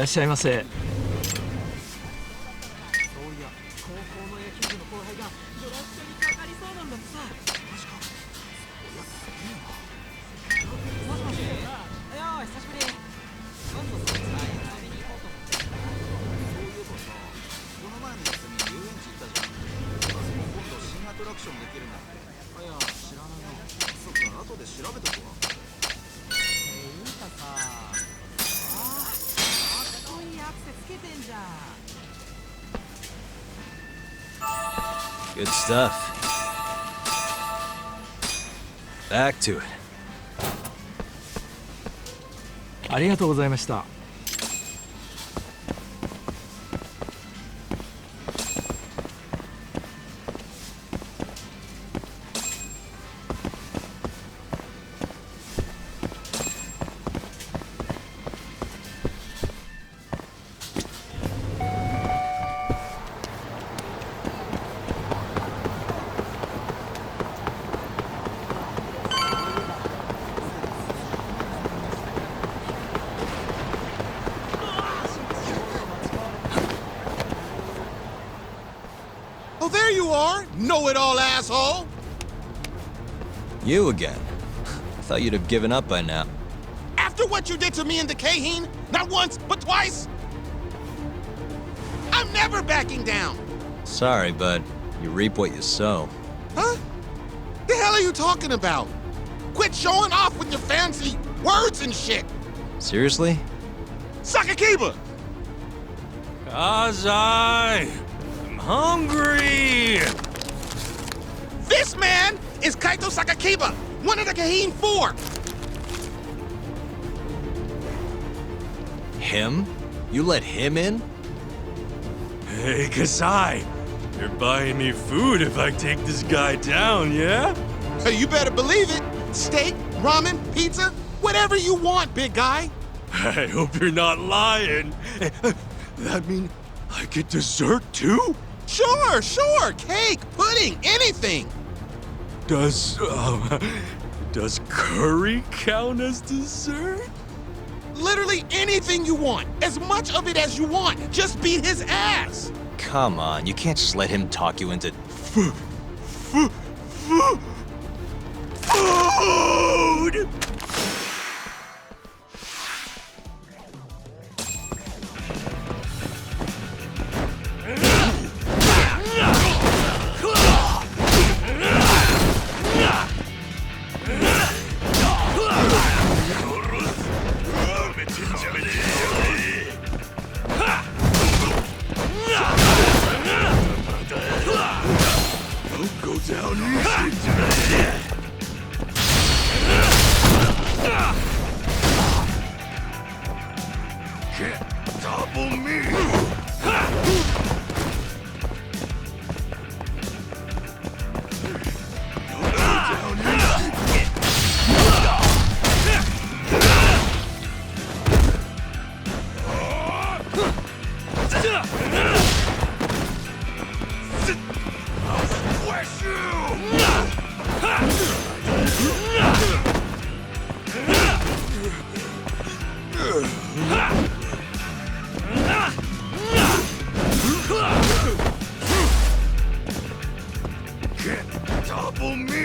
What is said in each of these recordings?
らっしゃいませ。Good stuff. Back to it. ありがとうございました。Oh, there you are! Know-it-all asshole! You again. I thought you'd have given up by now. After what you did to me and the Kaheen, not once, but twice, I'm never backing down! Sorry, but you reap what you sow. Huh? The hell are you talking about? Quit showing off with your fancy words and shit! Seriously? Sakakiba! Kazai! I'm hungry! This man is Kaito Sakakiba, one of the Kaheen 4! Him? You let him in? Hey, Kazai! You're buying me food if I take this guy down, yeah? You better believe it! Steak, ramen, pizza, whatever you want, big guy! I hope you're not lying. That mean I get dessert too? Sure, sure! Cake, pudding, anything! Does curry count as dessert? Literally anything you want, as much of it as you want. Just beat his ass! Come on, you can't just let him talk you into... Food! Don't go down easy. Can't topple me. Don't go down easy. I'll squish Can't topple me.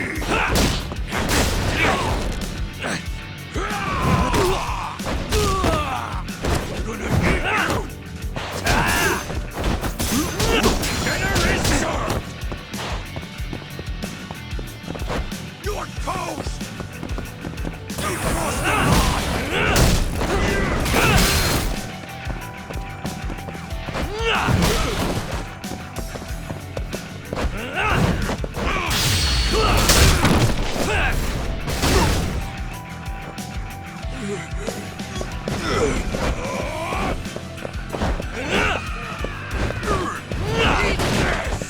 You're toast! You crossed the line! Eat this!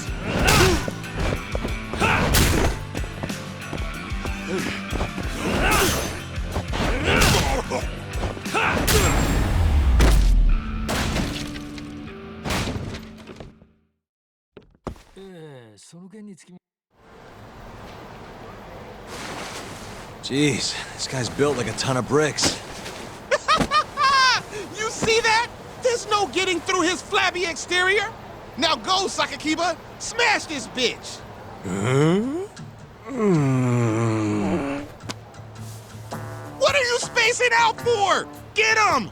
Jeez, this guy's built like a ton of bricks. You see that? There's no getting through his flabby exterior. Now go, Sakakiba. Smash this bitch. What are you spacing out for? Get him!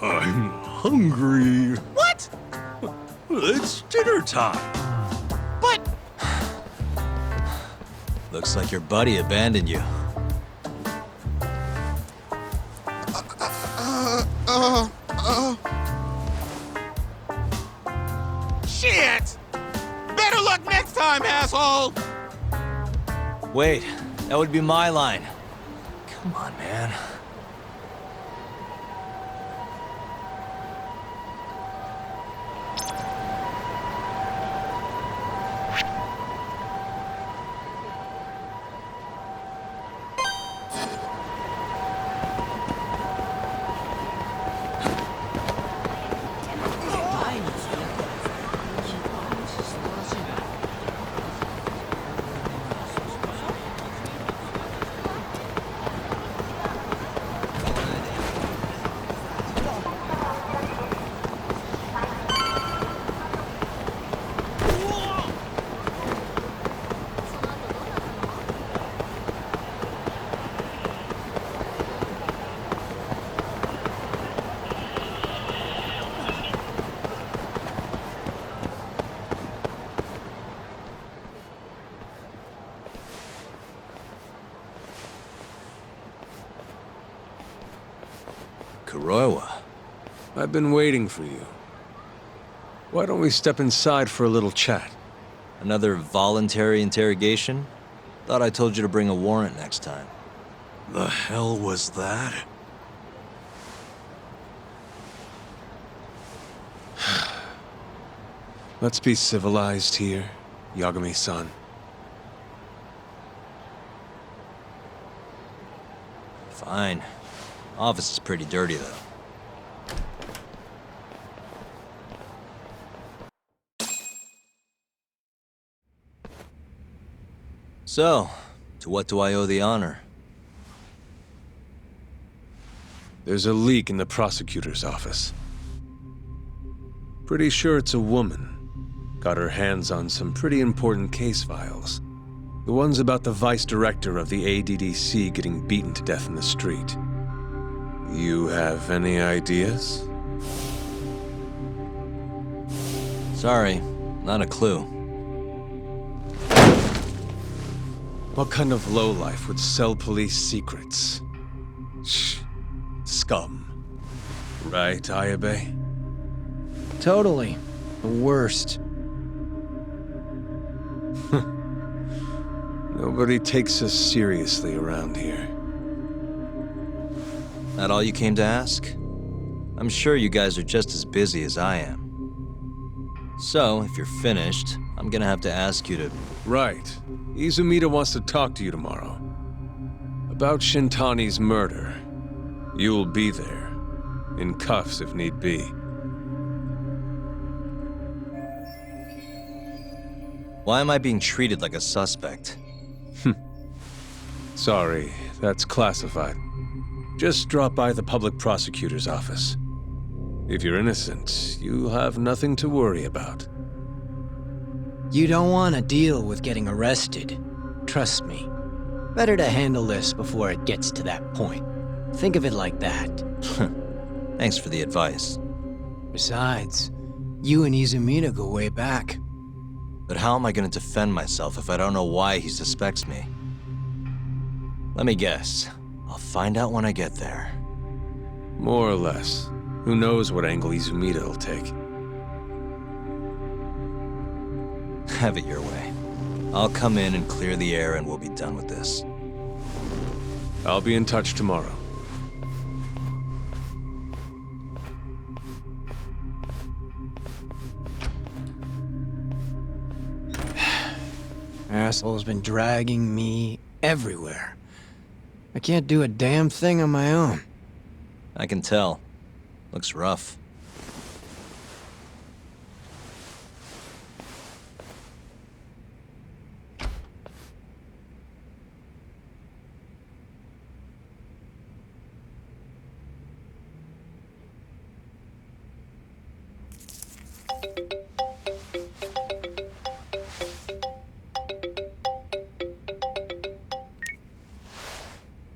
I'm hungry. What? It's dinner time. But... Looks like your buddy abandoned you. Shit! Better luck next time, asshole! Wait, that would be my line. Come on, man. Kuroiwa. I've been waiting for you. Why don't we step inside for a little chat? Another voluntary interrogation? Thought I told you to bring a warrant next time. The hell was that? Let's be civilized here, Yagami-san. Fine. Office is pretty dirty, though. So, to what do I owe the honor? There's a leak in the prosecutor's office. Pretty sure it's a woman. Got her hands on some pretty important case files. The ones about the vice director of the ADDC getting beaten to death in the street. You have any ideas? Sorry, not a clue. What kind of lowlife would sell police secrets? Shh. Scum. Right, Ayabe? Totally. The worst. Nobody takes us seriously around here. That all you came to ask? I'm sure you guys are just as busy as I am. So, if you're finished, I'm gonna have to ask you to... Right. Izumida wants to talk to you tomorrow. About Shintani's murder. You'll be there. In cuffs if need be. Why am I being treated like a suspect? Sorry, that's classified. Just drop by the public prosecutor's office. If you're innocent, you'll have nothing to worry about. You don't want to deal with getting arrested. Trust me. Better to handle this before it gets to that point. Think of it like that. Thanks for the advice. Besides, you and Izumida go way back. But how am I gonna defend myself if I don't know why he suspects me? Let me guess. I'll find out when I get there. More or less. Who knows what angle Izumida will take. Have it your way. I'll come in and clear the air and we'll be done with this. I'll be in touch tomorrow. Asshole's been dragging me everywhere. I can't do a damn thing on my own. I can tell. Looks rough.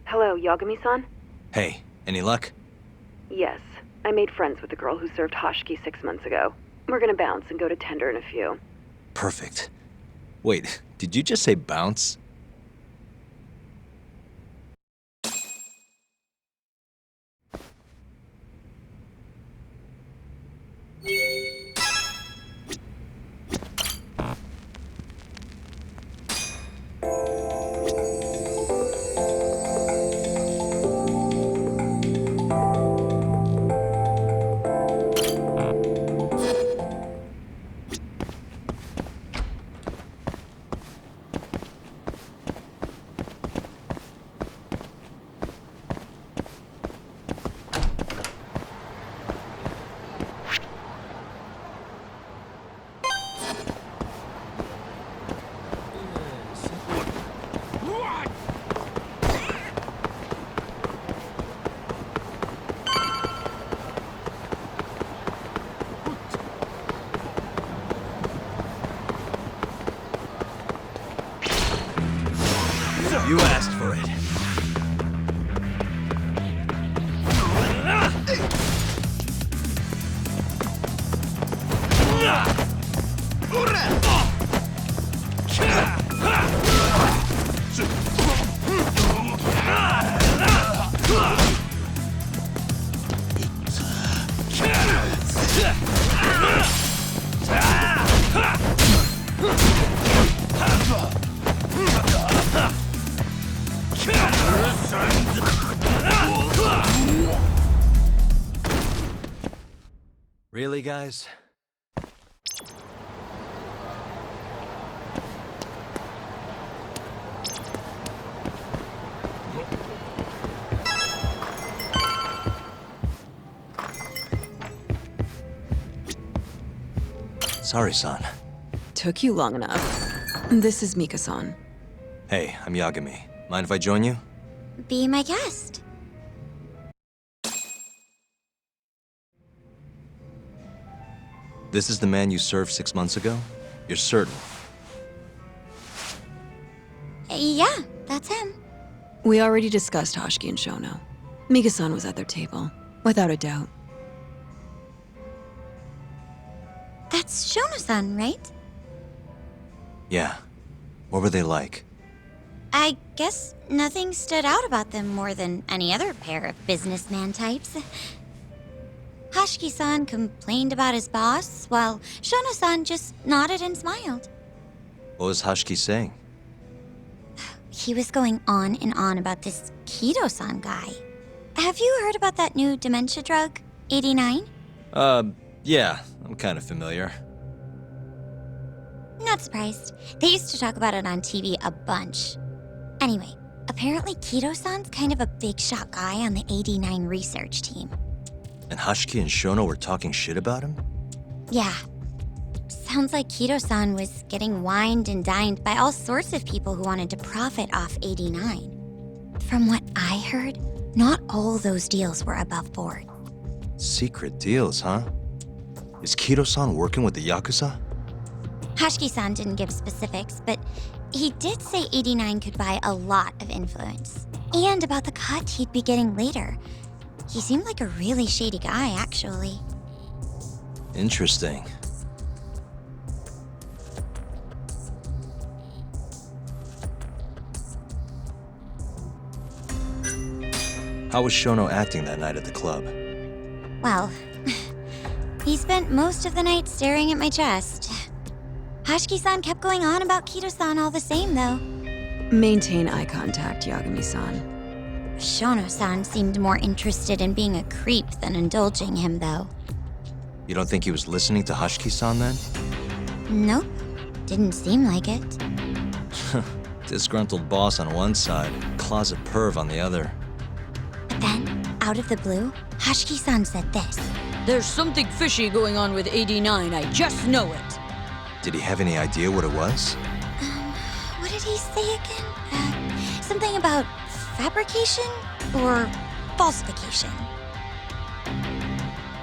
Hello, Yagami-san? Hey, any luck? Yes. I made friends with the girl who served Hoshiki 6 months ago. We're gonna bounce and go to Tender in a few. Perfect. Wait, did you just say bounce? You asked for it. Really, guys? Sorry, son. Took you long enough. This is Mika-san. Hey, I'm Yagami. Mind if I join you? Be my guest. This is the man you served 6 months ago? You're certain? Yeah, that's him. We already discussed Hoshiki and Shono. Mika-san was at their table, without a doubt. That's Shono-san, right? Yeah. What were they like? I guess nothing stood out about them more than any other pair of businessman types. Hoshiki-san complained about his boss, while Shono-san just nodded and smiled. What was Hashiki saying? He was going on and on about this Kido-san guy. Have you heard about that new dementia drug, 89? Yeah, I'm kind of familiar. Not surprised. They used to talk about it on TV a bunch. Anyway, apparently Kido-san's kind of a big shot guy on the 89 research team. And Hashiki and Shono were talking shit about him? Yeah. Sounds like Kido-san was getting wined and dined by all sorts of people who wanted to profit off 89. From what I heard, not all those deals were above board. Secret deals, huh? Is Kido-san working with the Yakuza? Hashiki-san didn't give specifics, but he did say 89 could buy a lot of influence. And about the cut he'd be getting later. He seemed like a really shady guy, actually. Interesting. How was Shono acting that night at the club? Well, he spent most of the night staring at my chest. Hashiki-san kept going on about Kido-san all the same, though. Maintain eye contact, Yagami-san. Shono-san seemed more interested in being a creep than indulging him, though. You don't think he was listening to Hashiki-san then? Nope. Didn't seem like it. Disgruntled boss on one side, closet perv on the other. But then, out of the blue, Hashiki-san said this. There's something fishy going on with 89, I just know it. Did he have any idea what it was? What did he say again? Something about fabrication or falsification?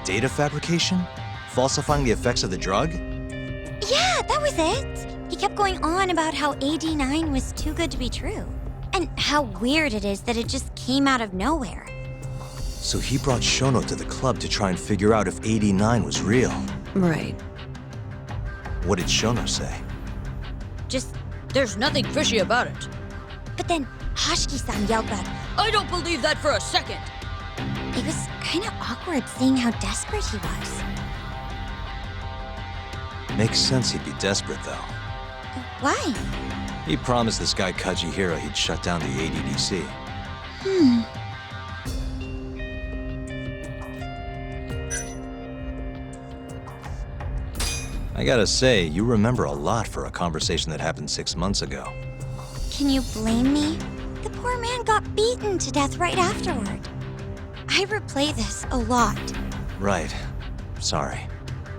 Data fabrication? falsifying the effects of the drug? Yeah, that was it. He kept going on about how AD9 was too good to be true. And how weird it is that it just came out of nowhere. So he brought Shono to the club to try and figure out if AD9 was real. Right. What did Shono say? Just, there's nothing fishy about it. But then Hashiki-san yelled back, I don't believe that for a second. it was kind of awkward seeing how desperate he was. Makes sense he'd be desperate, though. Why? He promised this guy Kajihira he'd shut down the ADDC. I gotta say, you remember a lot for a conversation that happened 6 months ago. Can you blame me? The poor man got beaten to death right afterward. I replay this a lot. Right. Sorry.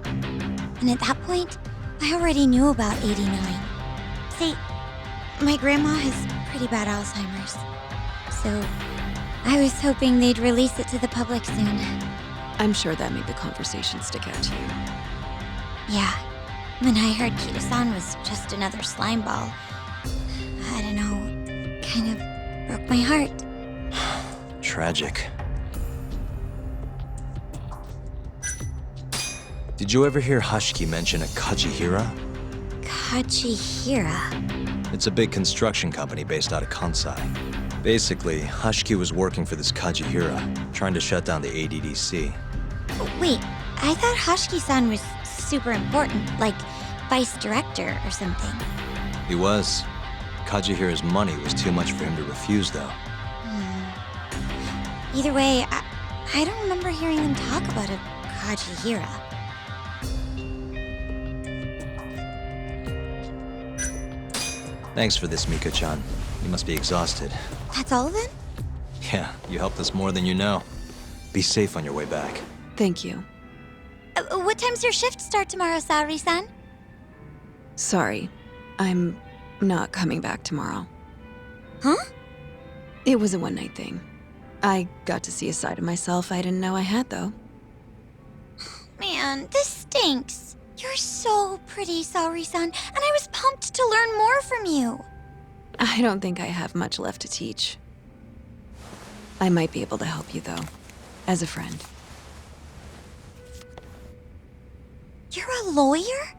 And at that point, I already knew about 89. See, my grandma has pretty bad Alzheimer's. So, I was hoping they'd release it to the public soon. I'm sure that made the conversation stick out to you. Yeah. When I heard Kito-san was just another slime ball, I don't know, kind of broke my heart. Tragic. Did you ever hear Hashiki mention a Kajihira? Kajihira? It's a big construction company based out of Kansai. Basically, Hashiki was working for this Kajihira, trying to shut down the ADDC. Wait, I thought Hashiki-san was super important, like vice director or something. He was. Kajihira's money was too much for him to refuse, though. Either way, I don't remember hearing them talk about a Kajihira. Thanks for this, Miko-chan. You must be exhausted. That's all then? Yeah, you helped us more than you know. Be safe on your way back. Thank you. What time's your shift start tomorrow, Saori-san? Sorry, I'm not coming back tomorrow. Huh? It was a one-night thing. I got to see a side of myself I didn't know I had, though. Man, this stinks. You're so pretty, Saori-san, and I was pumped to learn more from you. I don't think I have much left to teach. I might be able to help you, though, as a friend. You're a lawyer?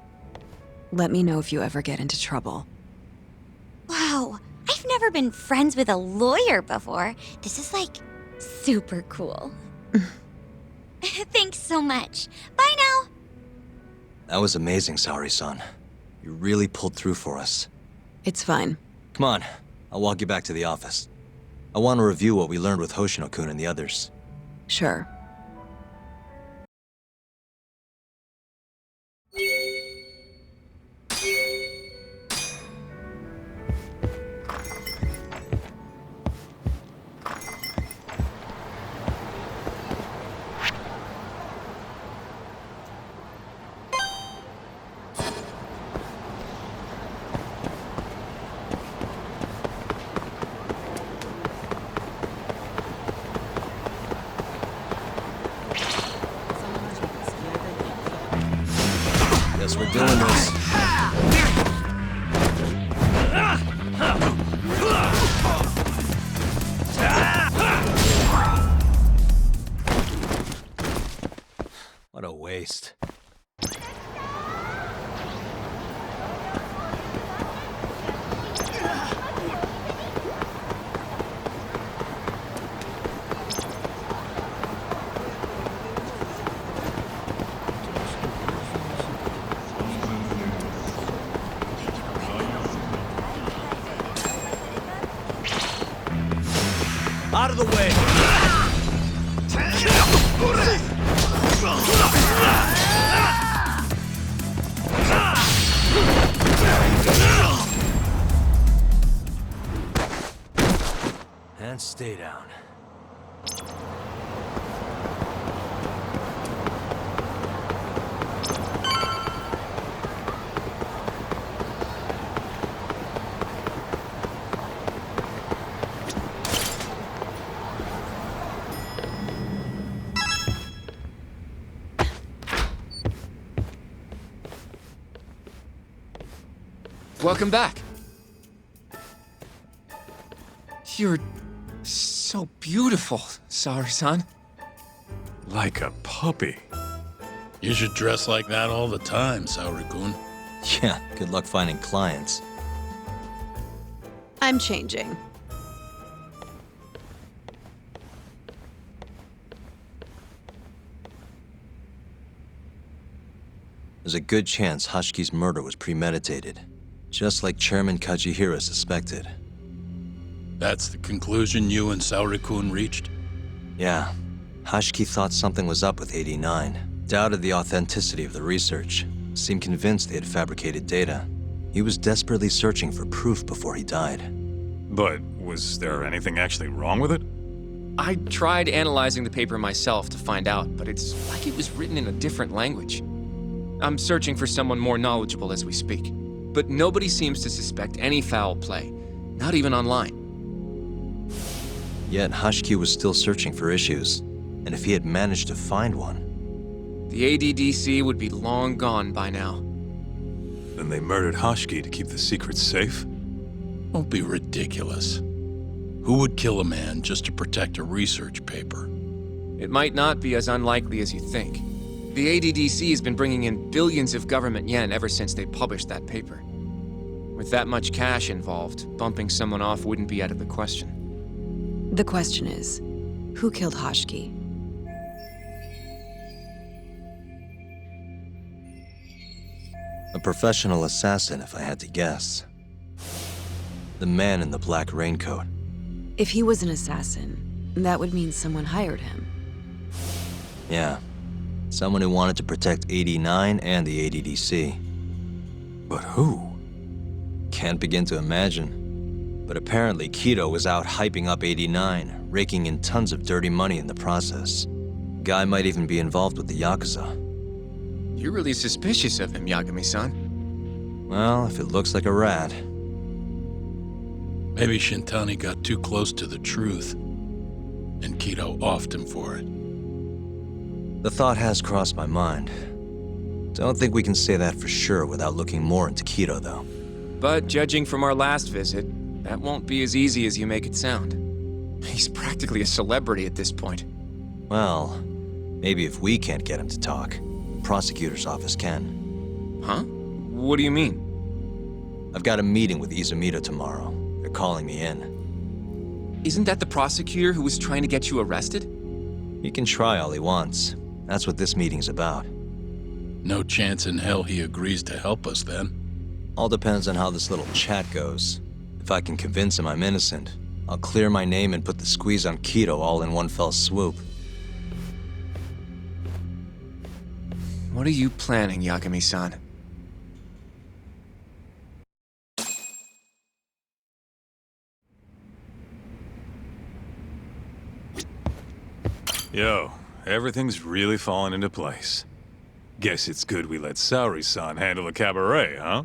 Let me know if you ever get into trouble. Wow, I've never been friends with a lawyer before. This is like super cool. Thanks so much. Bye now. That was amazing, Saori-san. You really pulled through for us. It's fine. Come on, I'll walk you back to the office. I want to review what we learned with Hoshino-kun and the others. Sure. Guess we're doing this. What a waste. Out of the way! And stay down. Welcome back. You're so beautiful, Saori-san. Like a puppy. You should dress like that all the time, Saori-kun. Yeah, good luck finding clients. I'm changing. There's a good chance Hashiki's murder was premeditated, just like Chairman Kajihira suspected. That's the conclusion you and Saori-kun reached? Yeah, Hashiki thought something was up with 89, doubted the authenticity of the research, seemed convinced they had fabricated data. He was desperately searching for proof before he died. But was there anything actually wrong with it? I tried analyzing the paper myself to find out, but it's like it was written in a different language. I'm searching for someone more knowledgeable as we speak, but nobody seems to suspect any foul play, not even online. Yet Hashiki was still searching for issues, and if he had managed to find one... The ADDC would be long gone by now. Then they murdered Hashiki to keep the secret safe? Don't be ridiculous. Who would kill a man just to protect a research paper? It might not be as unlikely as you think. The ADDC has been bringing in billions of government yen ever since they published that paper. With that much cash involved, bumping someone off wouldn't be out of the question. The question is, who killed Hashiki? A professional assassin, if I had to guess. The man in the black raincoat. If he was an assassin, that would mean someone hired him. Yeah. Someone who wanted to protect 89 and the ADDC. But who? Can't begin to imagine. But apparently Kido was out hyping up 89, raking in tons of dirty money in the process. Guy might even be involved with the Yakuza. You're really suspicious of him, Yagami-san. Well, if it looks like a rat. Maybe Shintani got too close to the truth, and Kido offed him for it. The thought has crossed my mind. Don't think we can say that for sure without looking more into Kido, though. But judging from our last visit, that won't be as easy as you make it sound. He's practically a celebrity at this point. Well, maybe if we can't get him to talk, the prosecutor's office can. Huh? What do you mean? I've got a meeting with Izumito tomorrow. They're calling me in. Isn't that the prosecutor who was trying to get you arrested? He can try all he wants. That's what this meeting's about. No chance in hell he agrees to help us, then. All depends on how this little chat goes. If I can convince him I'm innocent, I'll clear my name and put the squeeze on Kido all in one fell swoop. What are you planning, Yagami-san? Yo, everything's really falling into place. Guess it's good we let Saori-san handle the cabaret, huh?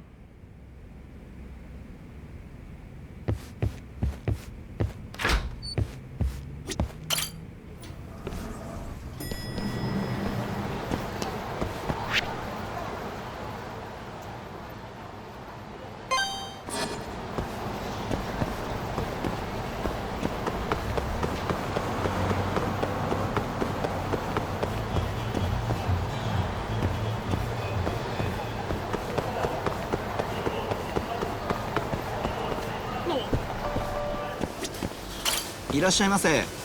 いらっしゃいませ。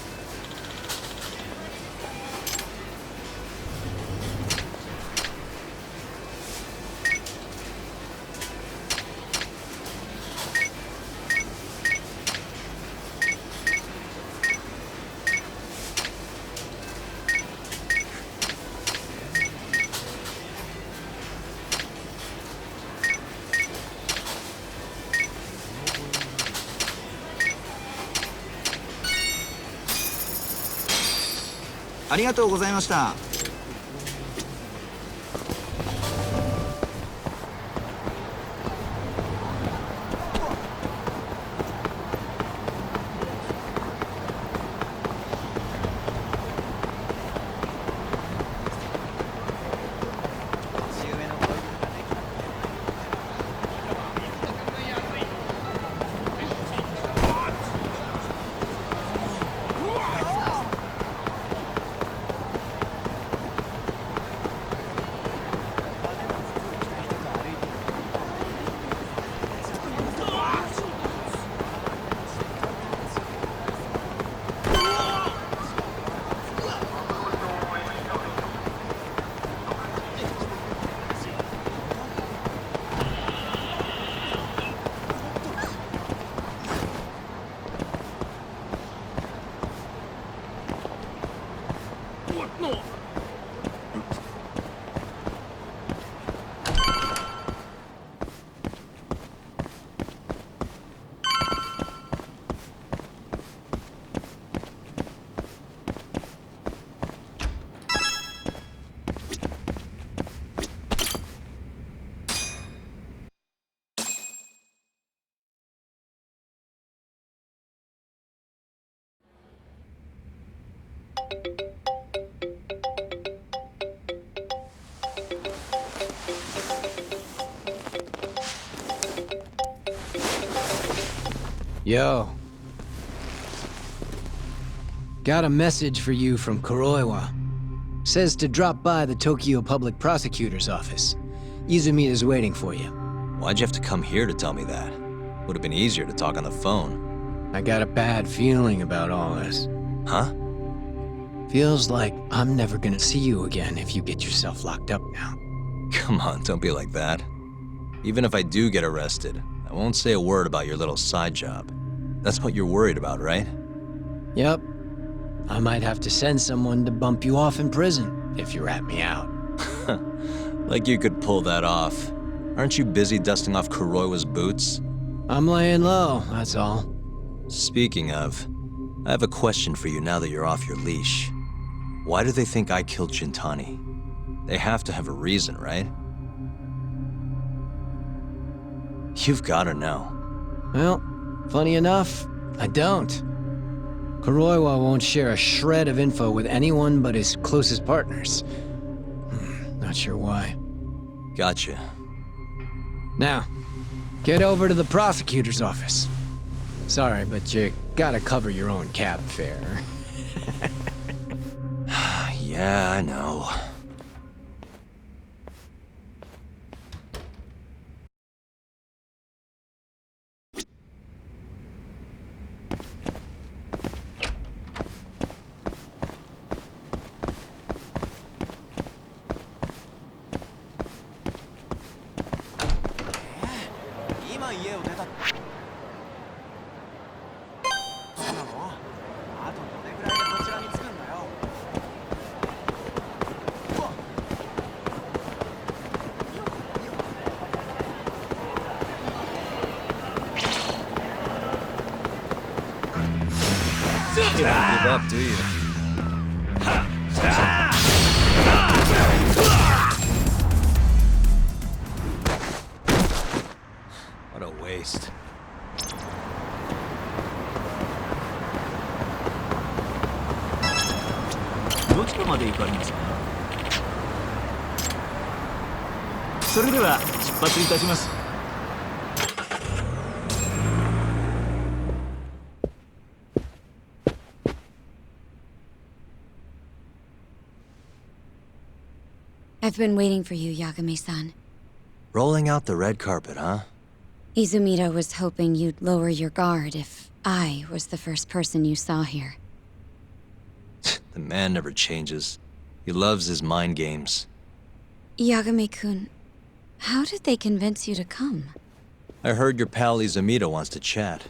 ありがとうございました。Yo. Got a message for you from Kuroiwa. Says to drop by the Tokyo Public Prosecutor's office. Izumita's waiting for you. Why'd you have to come here to tell me that? Would have been easier to talk on the phone. I got a bad feeling about all this. Huh? Feels like I'm never gonna see you again if you get yourself locked up now. Come on, don't be like that. Even if I do get arrested, I won't say a word about your little side job. That's what you're worried about, right? Yep. I might have to send someone to bump you off in prison if you rat me out. Like you could pull that off. Aren't you busy dusting off Kuroiwa's boots? I'm laying low, that's all. Speaking of, I have a question for you now that you're off your leash. Why do they think I killed Shintani? They have to have a reason, right? You've gotta know. Well, funny enough, I don't. Kuroiwa won't share a shred of info with anyone but his closest partners. Not sure why. Gotcha. Now, get over to the prosecutor's office. Sorry, but you gotta cover your own cab fare. Yeah, I know. You don't give up, do you? What a waste.どちらまで行かれますか？それでは出発いたします。I've been waiting for you, Yagami-san. Rolling out the red carpet, huh? Izumita was hoping you'd lower your guard if I was the first person you saw here. The man never changes. He loves his mind games. Yagami-kun, how did they convince you to come? I heard your pal Izumita wants to chat.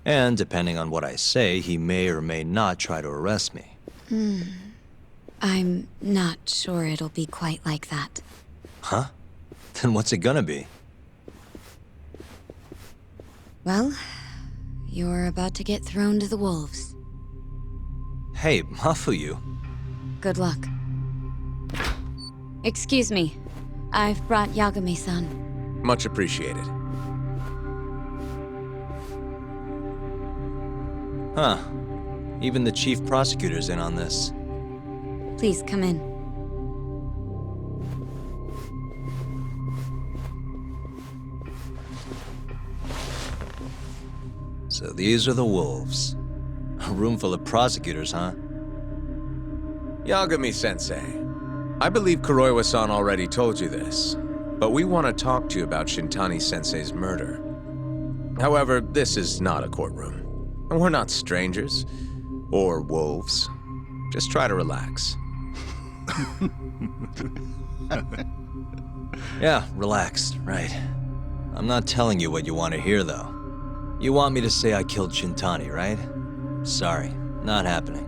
And depending on what I say, he may or may not try to arrest me. I'm not sure it'll be quite like that. Huh? Then what's it gonna be? Well, you're about to get thrown to the wolves. Hey, Mafuyu. Good luck. Excuse me. I've brought Yagami-san. Much appreciated. Huh. Even the chief prosecutor's in on this. Please come in. So these are the wolves. A room full of prosecutors, huh? Yagami-sensei, I believe Kuroiwa-san already told you this, but we want to talk to you about Shintani-sensei's murder. However, this is not a courtroom, and we're not strangers, or wolves. Just try to relax. Yeah, relaxed, right. I'm not telling you what you want to hear, though. You want me to say I killed Shintani, right? Sorry, not happening.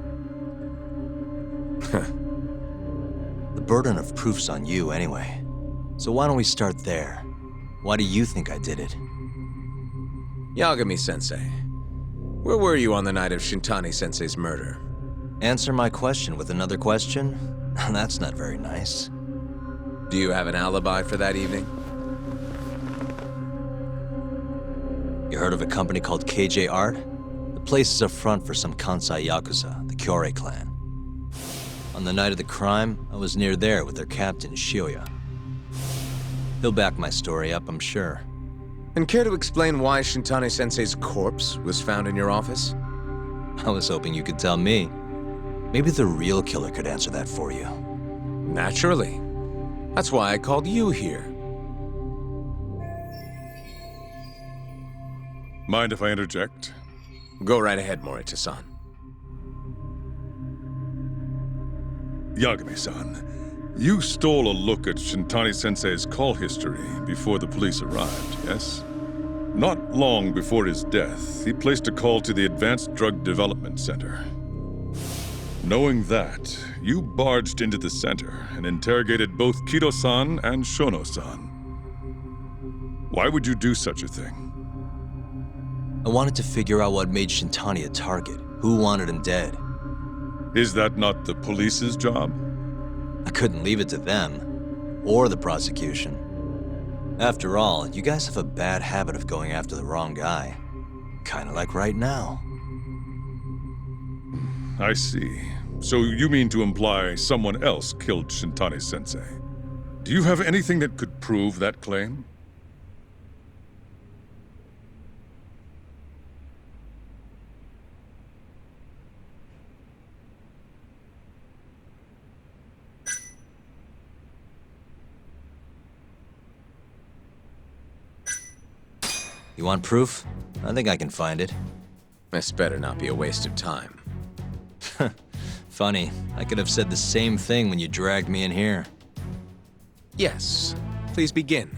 burden of proof's on you anyway. So why don't we start there? Why do you think I did it? Yagami-sensei, where were you on the night of Shintani-sensei's murder? Answer my question with another question? That's not very nice. Do you have an alibi for that evening? You heard of a company called KJ Art? The place is a front for some Kansai Yakuza, the Kyorei clan. On the night of the crime, I was near there with their captain, Shioya. He'll back my story up, I'm sure. And care to explain why Shintani-sensei's corpse was found in your office? I was hoping you could tell me. Maybe the real killer could answer that for you. Naturally. That's why I called you here. Mind if I interject? Go right ahead, Morita-san. Yagami-san, you stole a look at Shintani-sensei's call history before the police arrived, yes? Not long before his death, he placed a call to the Advanced Drug Development Center. Knowing that, you barged into the center and interrogated both Kido-san and Shono-san. Why would you do such a thing? I wanted to figure out what made Shintani a target, who wanted him dead. Is that not the police's job? I couldn't leave it to them, or the prosecution. After all, you guys have a bad habit of going after the wrong guy. Kinda like right now. I see. So you mean to imply someone else killed Shintani-sensei? Do you have anything that could prove that claim? You want proof? I think I can find it. This better not be a waste of time. Funny, I could have said the same thing when you dragged me in here. Yes, please begin.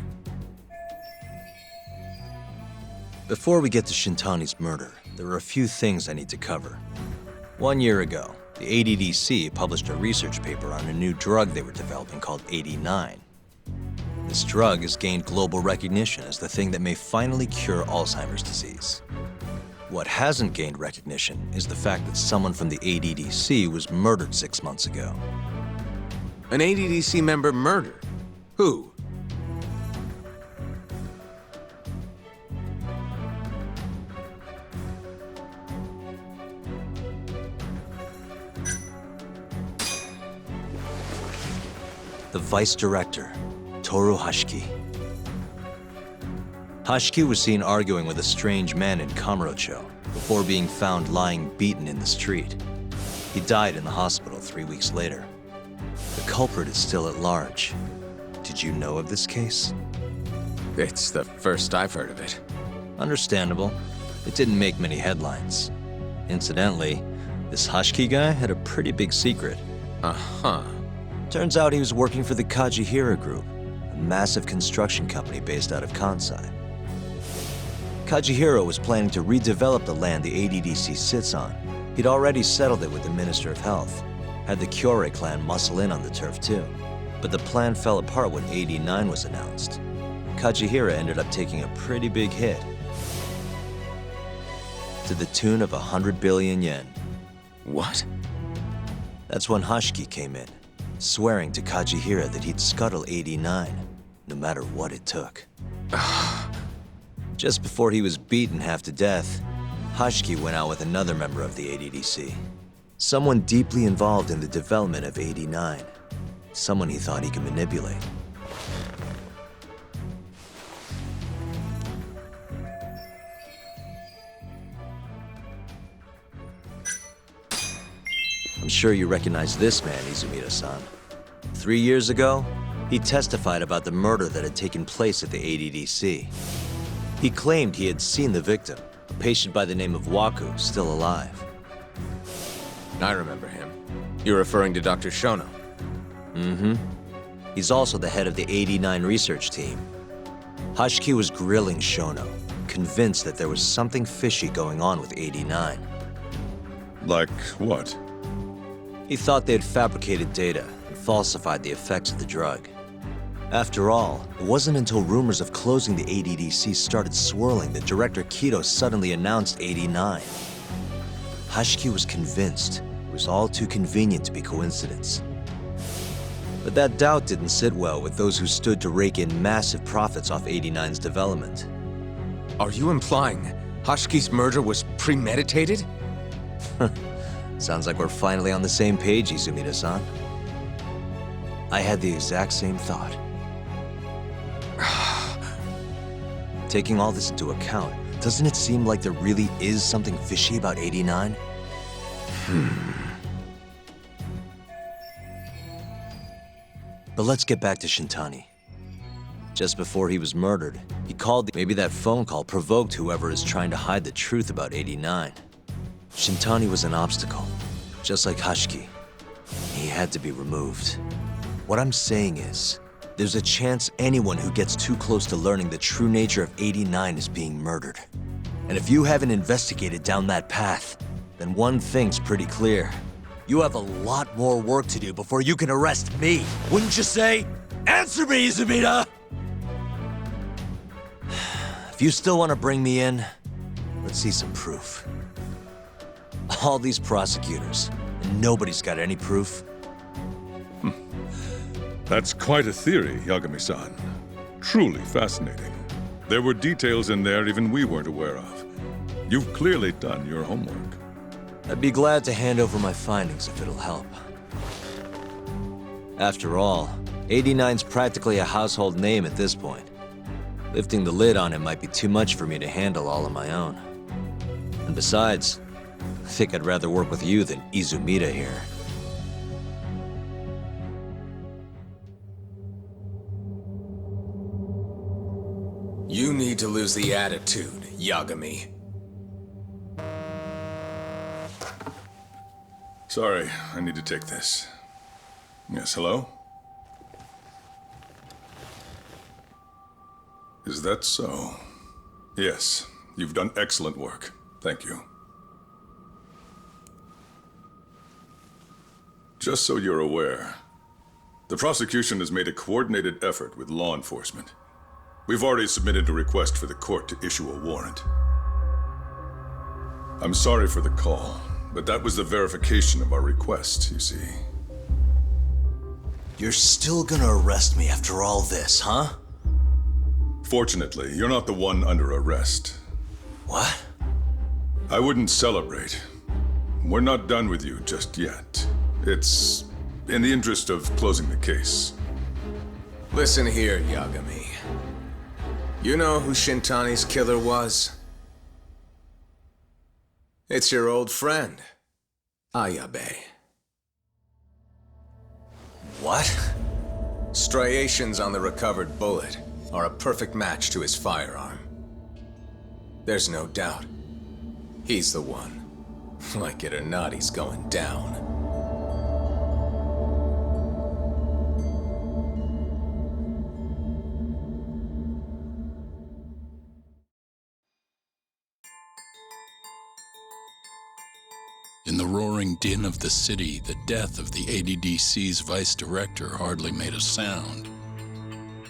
Before we get to Shintani's murder, there are a few things I need to cover. 1 year ago, the ADDC published a research paper on a new drug they were developing called 89. This drug has gained global recognition as the thing that may finally cure Alzheimer's disease. What hasn't gained recognition is the fact that someone from the ADDC was murdered 6 months ago. An ADDC member murdered? Who? The vice director, Toru Hashiki. Hashiki was seen arguing with a strange man in Kamurocho before being found lying beaten in the street. He died in the hospital 3 weeks later. The culprit is still at large. Did you know of this case? It's the first I've heard of it. Understandable. It didn't make many headlines. Incidentally, this Hashiki guy had a pretty big secret. Uh-huh. Turns out he was working for the Kajihira Group, a massive construction company based out of Kansai. Kajihira was planning to redevelop the land the ADDC sits on. He'd already settled it with the Minister of Health, had the Kyorei clan muscle in on the turf too. But the plan fell apart when 89 was announced. Kajihira ended up taking a pretty big hit, to the tune of 100 billion yen. What? That's when Hashiki came in, swearing to Kajihira that he'd scuttle 89, no matter what it took. Just before he was beaten half to death, Hashiki went out with another member of the ADDC. Someone deeply involved in the development of 89. Someone he thought he could manipulate. I'm sure you recognize this man, Izumida-san. 3 years ago, he testified about the murder that had taken place at the ADDC. He claimed he had seen the victim, a patient by the name of Waku, still alive. I remember him. You're referring to Dr. Shono? Mm-hmm. He's also the head of the 89 research team. Hashiki was grilling Shono, convinced that there was something fishy going on with 89. Like what? He thought they had fabricated data and falsified the effects of the drug. After all, it wasn't until rumors of closing the ADDC started swirling that Director Kido suddenly announced 89. Hashiki was convinced it was all too convenient to be coincidence. But that doubt didn't sit well with those who stood to rake in massive profits off 89's development. Are you implying Hashiki's murder was premeditated? Sounds like we're finally on the same page, Izumida-san. I had the exact same thought. Taking all this into account, doesn't it seem like there really is something fishy about 89? But let's get back to Shintani. Just before he was murdered, he called. Maybe that phone call provoked whoever is trying to hide the truth about 89. Shintani was an obstacle, just like Hashiki. He had to be removed. What I'm saying is, there's a chance anyone who gets too close to learning the true nature of 89 is being murdered. And if you haven't investigated down that path, then one thing's pretty clear. You have a lot more work to do before you can arrest me, wouldn't you say? Answer me, Izumida! If you still want to bring me in, let's see some proof. All these prosecutors, and nobody's got any proof. That's quite a theory, Yagami-san. Truly fascinating. There were details in there even we weren't aware of. You've clearly done your homework. I'd be glad to hand over my findings if it'll help. After all, 89's practically a household name at this point. Lifting the lid on him might be too much for me to handle all on my own. And besides, I think I'd rather work with you than Izumida here. You need to lose the attitude, Yagami. Sorry, I need to take this. Yes, hello? Is that so? Yes, you've done excellent work. Thank you. Just so you're aware, the prosecution has made a coordinated effort with law enforcement. We've already submitted a request for the court to issue a warrant. I'm sorry for the call, but that was the verification of our request, you see. You're still gonna arrest me after all this, huh? Fortunately, you're not the one under arrest. What? I wouldn't celebrate. We're not done with you just yet. It's in the interest of closing the case. Listen here, Yagami. You know who Shintani's killer was? It's your old friend, Ayabe. What? Striations on the recovered bullet are a perfect match to his firearm. There's no doubt. He's the one. Like it or not, he's going down. In the roaring din of the city, the death of the ADDC's vice director hardly made a sound.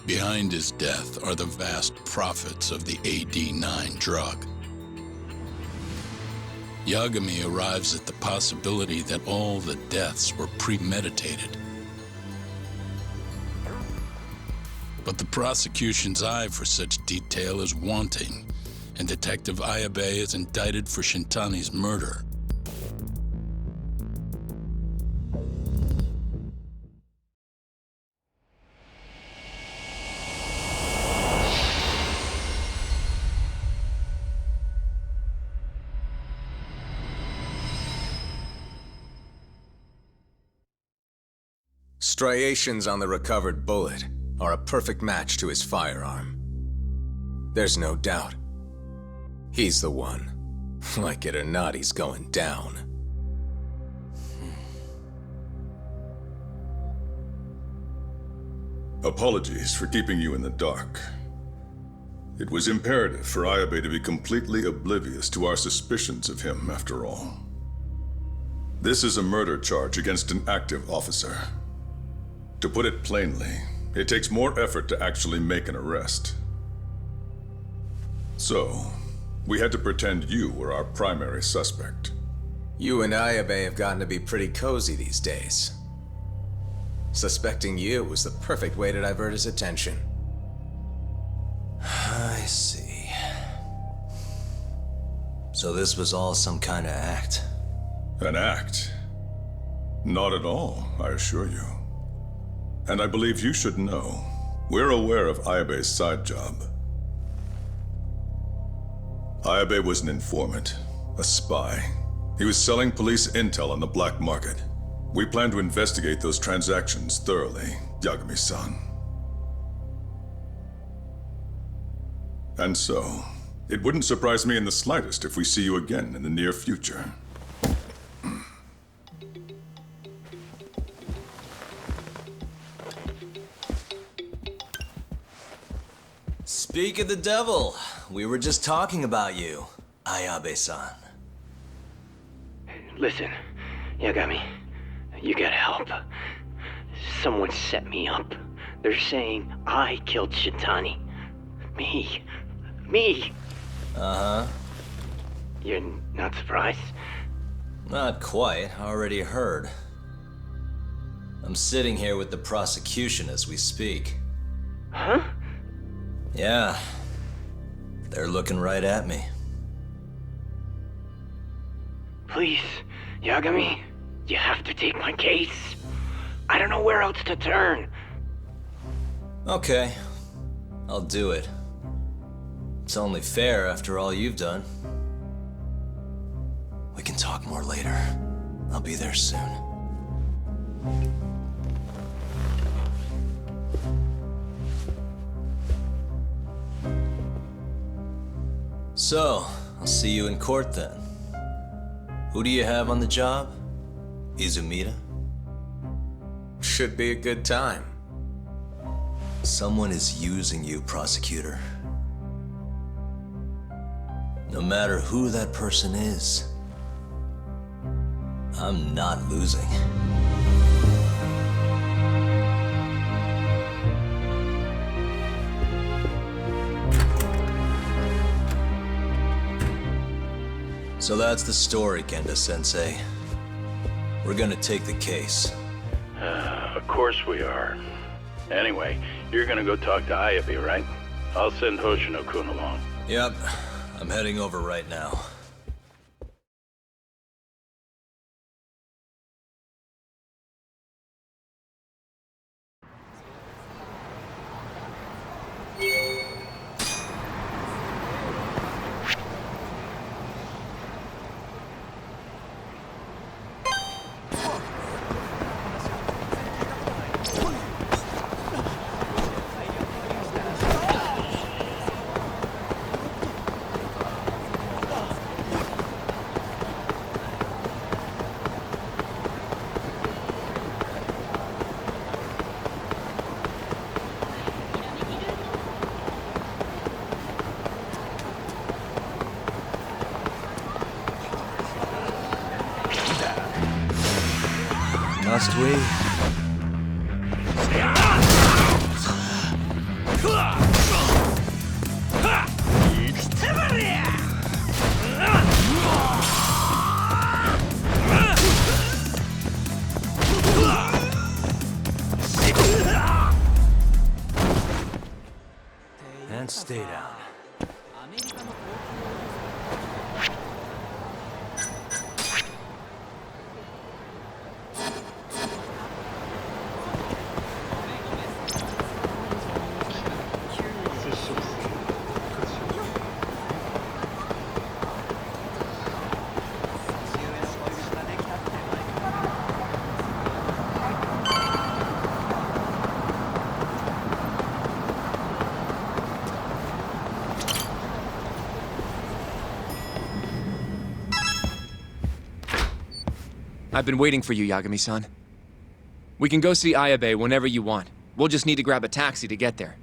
Behind his death are the vast profits of the AD9 drug. Yagami arrives at the possibility that all the deaths were premeditated. But the prosecution's eye for such detail is wanting, and Detective Ayabe is indicted for Shintani's murder. Striations on the recovered bullet are a perfect match to his firearm. There's no doubt. He's the one. Like it or not, he's going down. Apologies for keeping you in the dark. It was imperative for Ayabe to be completely oblivious to our suspicions of him, after all. This is a murder charge against an active officer. To put it plainly, it takes more effort to actually make an arrest. So, we had to pretend you were our primary suspect. You and Ayabe have gotten to be pretty cozy these days. Suspecting you was the perfect way to divert his attention. I see. So this was all some kind of act? An act? Not at all, I assure you. And I believe you should know, we're aware of Ayabe's side job. Ayabe was an informant, a spy. He was selling police intel on the black market. We plan to investigate those transactions thoroughly, Yagami-san. And so, it wouldn't surprise me in the slightest if we see you again in the near future. Speak of the devil, we were just talking about you, Ayabe-san. Listen, Yagami, you gotta help. Someone set me up. They're saying I killed Shitani. Me. Uh-huh. You're not surprised? Not quite, already heard. I'm sitting here with the prosecution as we speak. Huh? Yeah. They're looking right at me. Please, Yagami, you have to take my case. I don't know where else to turn. Okay, I'll do it. It's only fair after all you've done. We can talk more later. I'll be there soon. So, I'll see you in court then. Who do you have on the job? Izumida? Should be a good time. Someone is using you, prosecutor. No matter who that person is, I'm not losing. So that's the story, Kenda-sensei. We're gonna take the case. Of course we are. Anyway, you're gonna go talk to Ayabe, right? I'll send Hoshino-kun along. Yep, I'm heading over right now. Must we? And stay down. I've been waiting for you, Yagami-san. We can go see Ayabe whenever you want. We'll just need to grab a taxi to get there.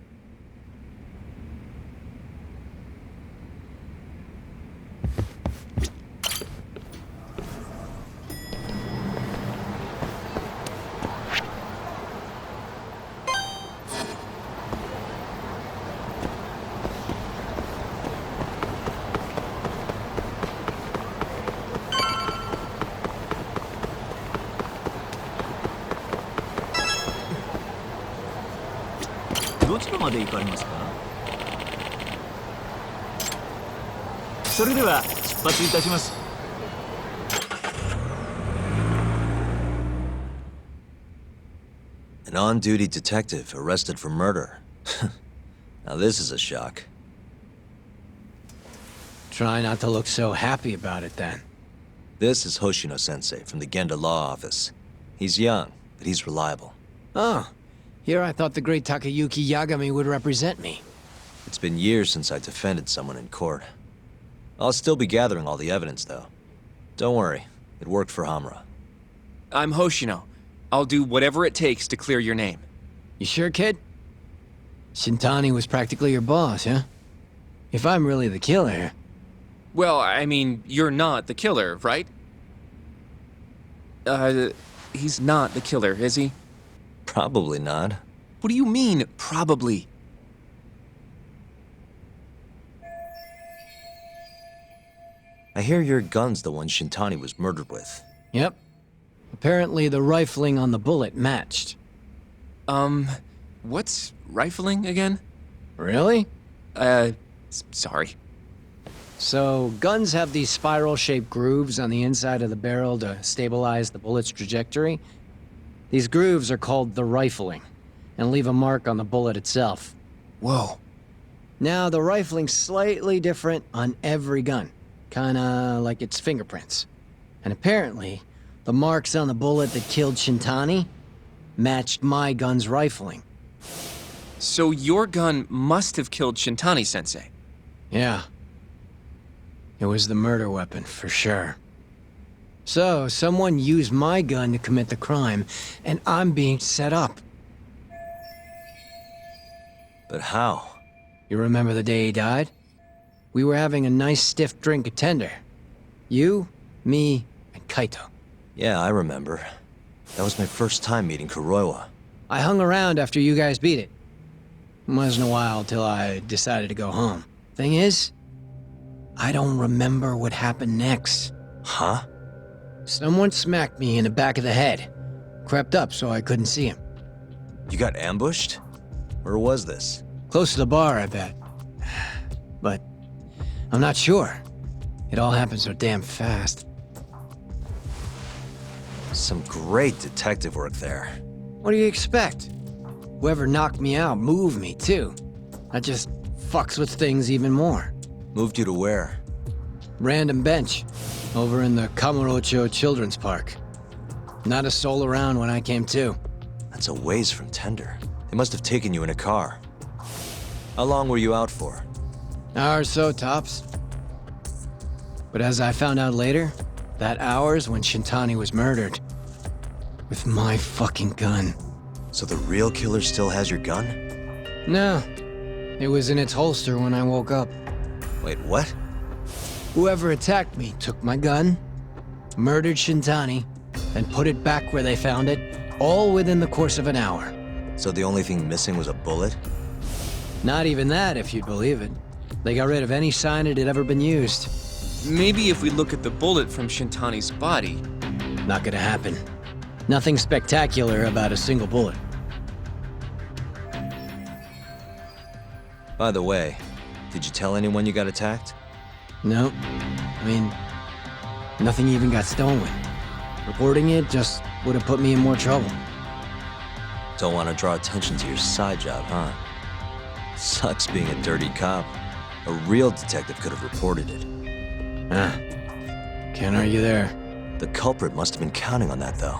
まで行かれますか？それでは出発いたします。 An on-duty detective arrested for murder. Now this is a shock. Try not to look so happy about it then. This is Hoshino-sensei from the Genda Law Office. He's young, but he's reliable. Oh, here I thought the great Takayuki Yagami would represent me. It's been years since I defended someone in court. I'll still be gathering all the evidence, though. Don't worry, it worked for Hamura. I'm Hoshino. I'll do whatever it takes to clear your name. You sure, kid? Shintani was practically your boss, huh? If I'm really the killer... Well, I mean, you're not the killer, right? He's not the killer, is he? Probably not. What do you mean, probably? I hear your gun's the one Shintani was murdered with. Yep. Apparently the rifling on the bullet matched. What's rifling again? Really? Sorry. So, guns have these spiral-shaped grooves on the inside of the barrel to stabilize the bullet's trajectory. These grooves are called the rifling, and leave a mark on the bullet itself. Whoa. Now, the rifling's slightly different on every gun, kinda like its fingerprints. And apparently, the marks on the bullet that killed Shintani matched my gun's rifling. So your gun must have killed Shintani-sensei? Yeah. It was the murder weapon, for sure. So, someone used my gun to commit the crime, and I'm being set up. But how? You remember the day he died? We were having a nice stiff drink at Tender. You, me, and Kaito. Yeah, I remember. That was my first time meeting Kuroiwa. I hung around after you guys beat it. Wasn't a while till I decided to go home. Thing is, I don't remember what happened next. Huh? Someone smacked me in the back of the head. Crept up so I couldn't see him. You got ambushed? Where was this? Close to the bar, I bet. But I'm not sure. It all happened so damn fast. Some great detective work there. What do you expect? Whoever knocked me out moved me, too. That just fucks with things even more. Moved you to where? Random bench, over in the Kamurocho Children's Park. Not a soul around when I came to. That's a ways from Tender. They must have taken you in a car. How long were you out for? Hour or so, tops. But as I found out later, that hour's when Shintani was murdered. With my fucking gun. So the real killer still has your gun? No. It was in its holster when I woke up. Wait, what? Whoever attacked me took my gun, murdered Shintani, and put it back where they found it, all within the course of an hour. So the only thing missing was a bullet? Not even that, if you'd believe it. They got rid of any sign it had ever been used. Maybe if we look at the bullet from Shintani's body... Not gonna happen. Nothing spectacular about a single bullet. By the way, did you tell anyone you got attacked? No. I mean, nothing even got stolen. Reporting it just would have put me in more trouble. Don't want to draw attention to your side job, huh? Sucks being a dirty cop. A real detective could have reported it. Ah. Can't argue there. The culprit must have been counting on that, though.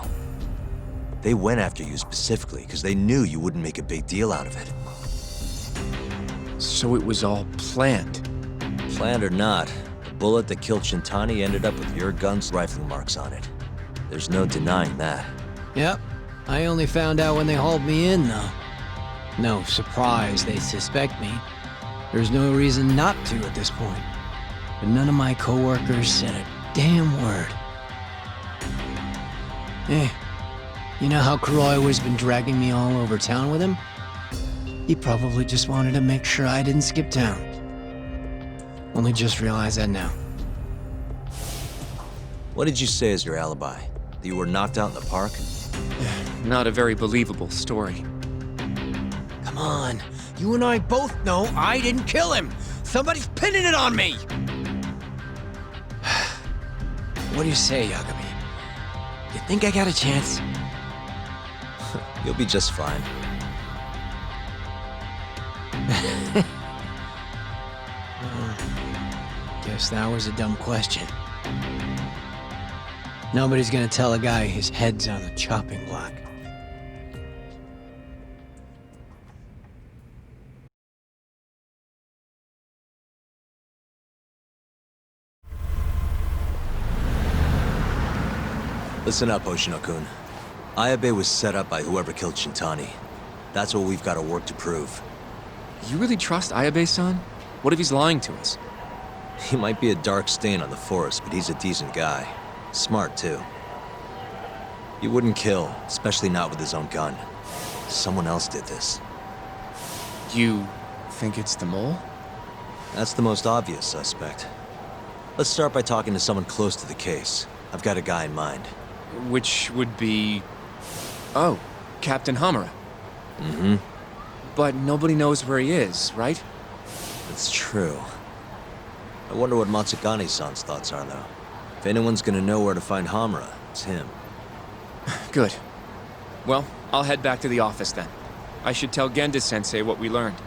They went after you specifically because they knew you wouldn't make a big deal out of it. So it was all planned? Planned or not, the bullet that killed Shintani ended up with your gun's rifling marks on it. There's no denying that. Yep. I only found out when they hauled me in, though. No surprise they suspect me. There's no reason not to at this point. But none of my coworkers said a damn word. Eh, you know how Kuroiwa's been dragging me all over town with him? He probably just wanted to make sure I didn't skip town. Only just realized that now. What did you say as your alibi? That you were knocked out in the park? Not a very believable story. Come on, You and I both know I didn't kill him. Somebody's pinning it on me. What do you say, Yagami? You think I got a chance? You'll be just fine. Guess that was a dumb question. Nobody's gonna tell a guy his head's on the chopping block. Listen up, Hoshino-kun. Ayabe was set up by whoever killed Shintani. That's what we've got to work to prove. You really trust Ayabe-san? What if he's lying to us? He might be a dark stain on the force, but he's a decent guy. Smart, too. He wouldn't kill, especially not with his own gun. Someone else did this. You think it's the mole? That's the most obvious suspect. Let's start by talking to someone close to the case. I've got a guy in mind. Which would be... Oh, Captain Hamura. Mm-hmm. But nobody knows where he is, right? That's true. I wonder what Matsugane-san's thoughts are, though. If anyone's gonna know where to find Hamura, it's him. Good. Well, I'll head back to the office then. I should tell Genda-sensei what we learned.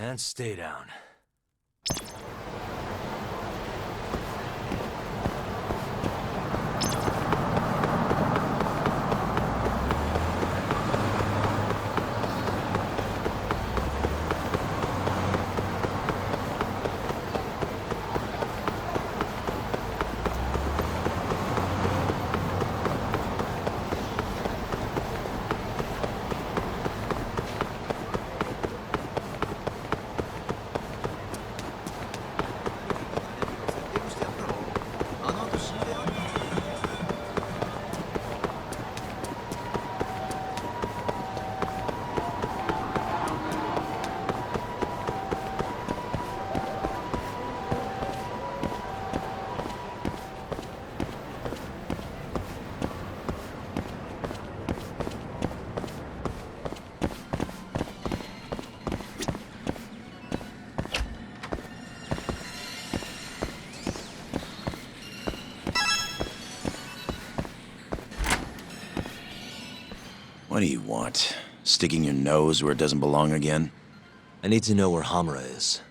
And stay down. What do you want? Sticking your nose where it doesn't belong again? I need to know where Hamura is.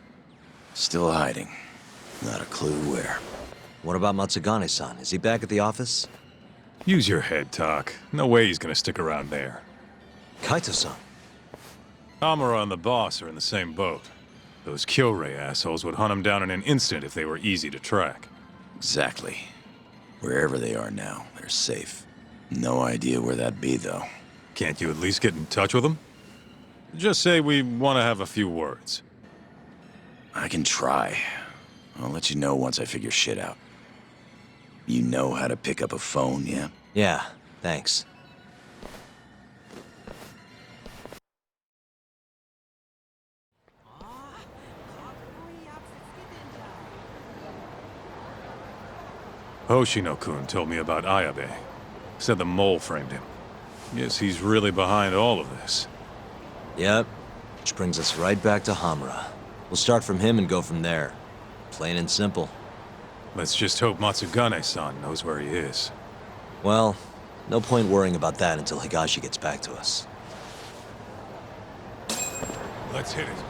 Still hiding. Not a clue where. What about Matsugane-san? Is he back at the office? Use your head, Tak. No way he's gonna stick around there. Kaito-san. Hamura and the boss are in the same boat. Those Kyorei assholes would hunt him down in an instant if they were easy to track. Exactly. Wherever they are now, they're safe. No idea where that'd be, though. Can't you at least get in touch with them? Just say we want to have a few words. I can try. I'll let you know once I figure shit out. You know how to pick up a phone, yeah? Yeah, thanks. Hoshino-kun told me about Ayabe. Said the mole framed him. Yes, he's really behind all of this. Yep. Which brings us right back to Hamura. We'll start from him and go from there. Plain and simple. Let's just hope Matsugane-san knows where he is. Well, no point worrying about that until Higashi gets back to us. Let's hit it.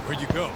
Where'd you go?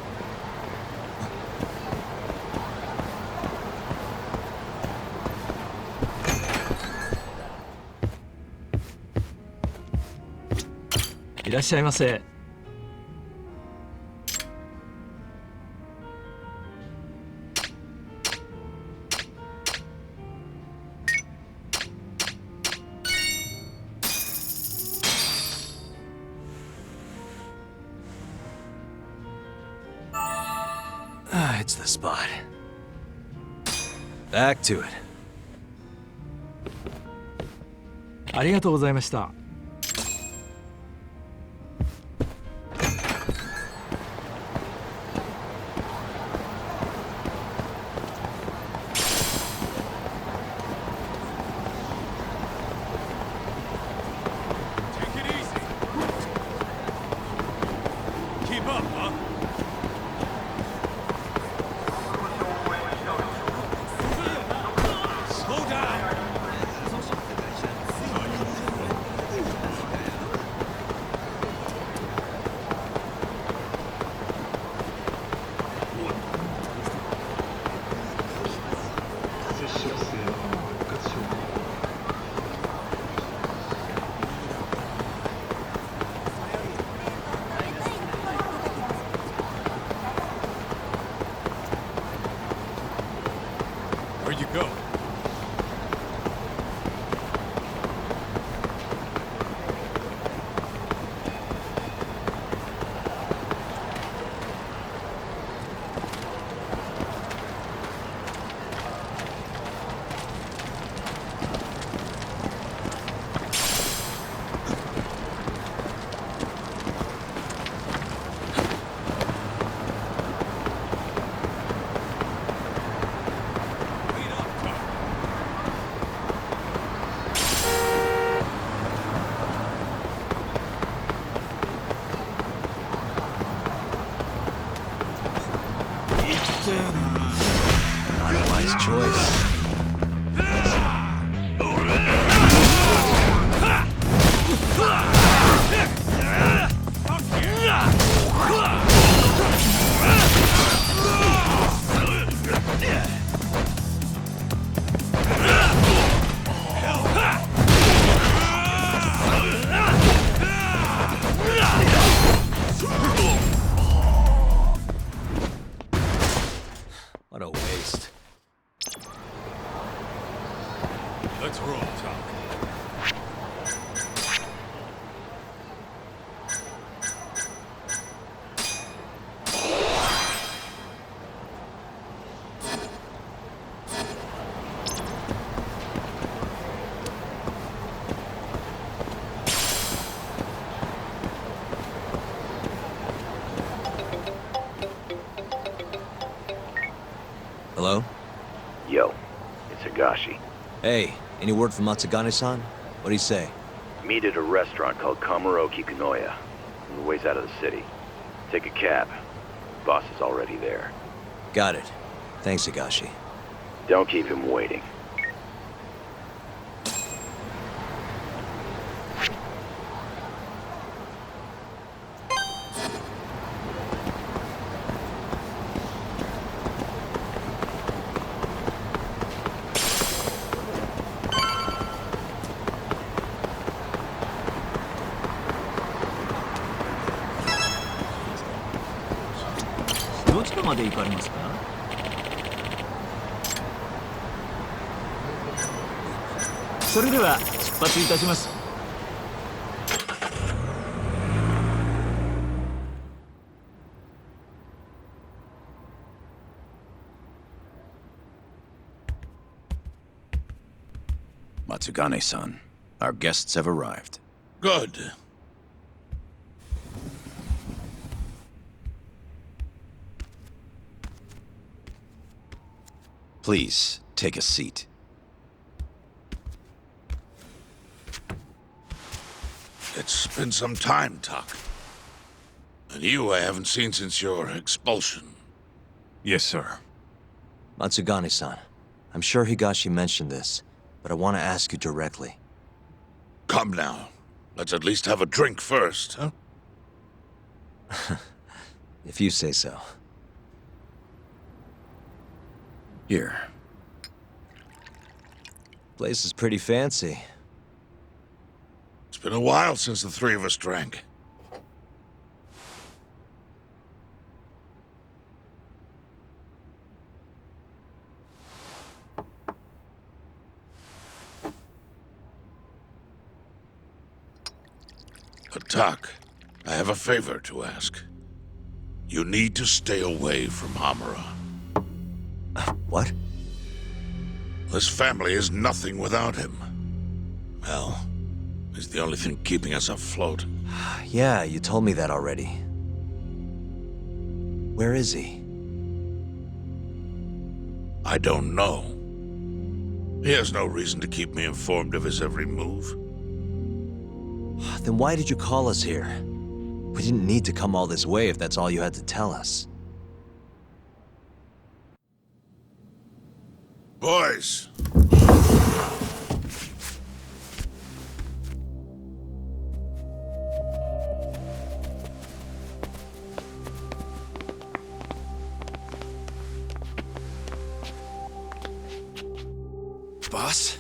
It's the spot. Back to it. ありがとうございました。Hello? Yo, it's Higashi. Hey, any word from Matsugane-san? What'd he say? Meet at a restaurant called Kamuro Kikunoya. On the ways out of the city. Take a cab. Boss is already there. Got it. Thanks, Higashi. Don't keep him waiting. Matsugane-san, our guests have arrived. Good. Please, take a seat. It's been some time, Tak. And you I haven't seen since your expulsion. Yes, sir. Matsugane-san, I'm sure Higashi mentioned this, but I want to ask you directly. Come now. Let's at least have a drink first, huh? If you say so. Here. Place is pretty fancy. It's been a while since the three of us drank. Tak, I have a favor to ask. You need to stay away from Hamura. What? This family is nothing without him. Well, he's the only thing keeping us afloat. Yeah, you told me that already. Where is he? I don't know. He has no reason to keep me informed of his every move. Then why did you call us here? We didn't need to come all this way if that's all you had to tell us. Boys! Boss?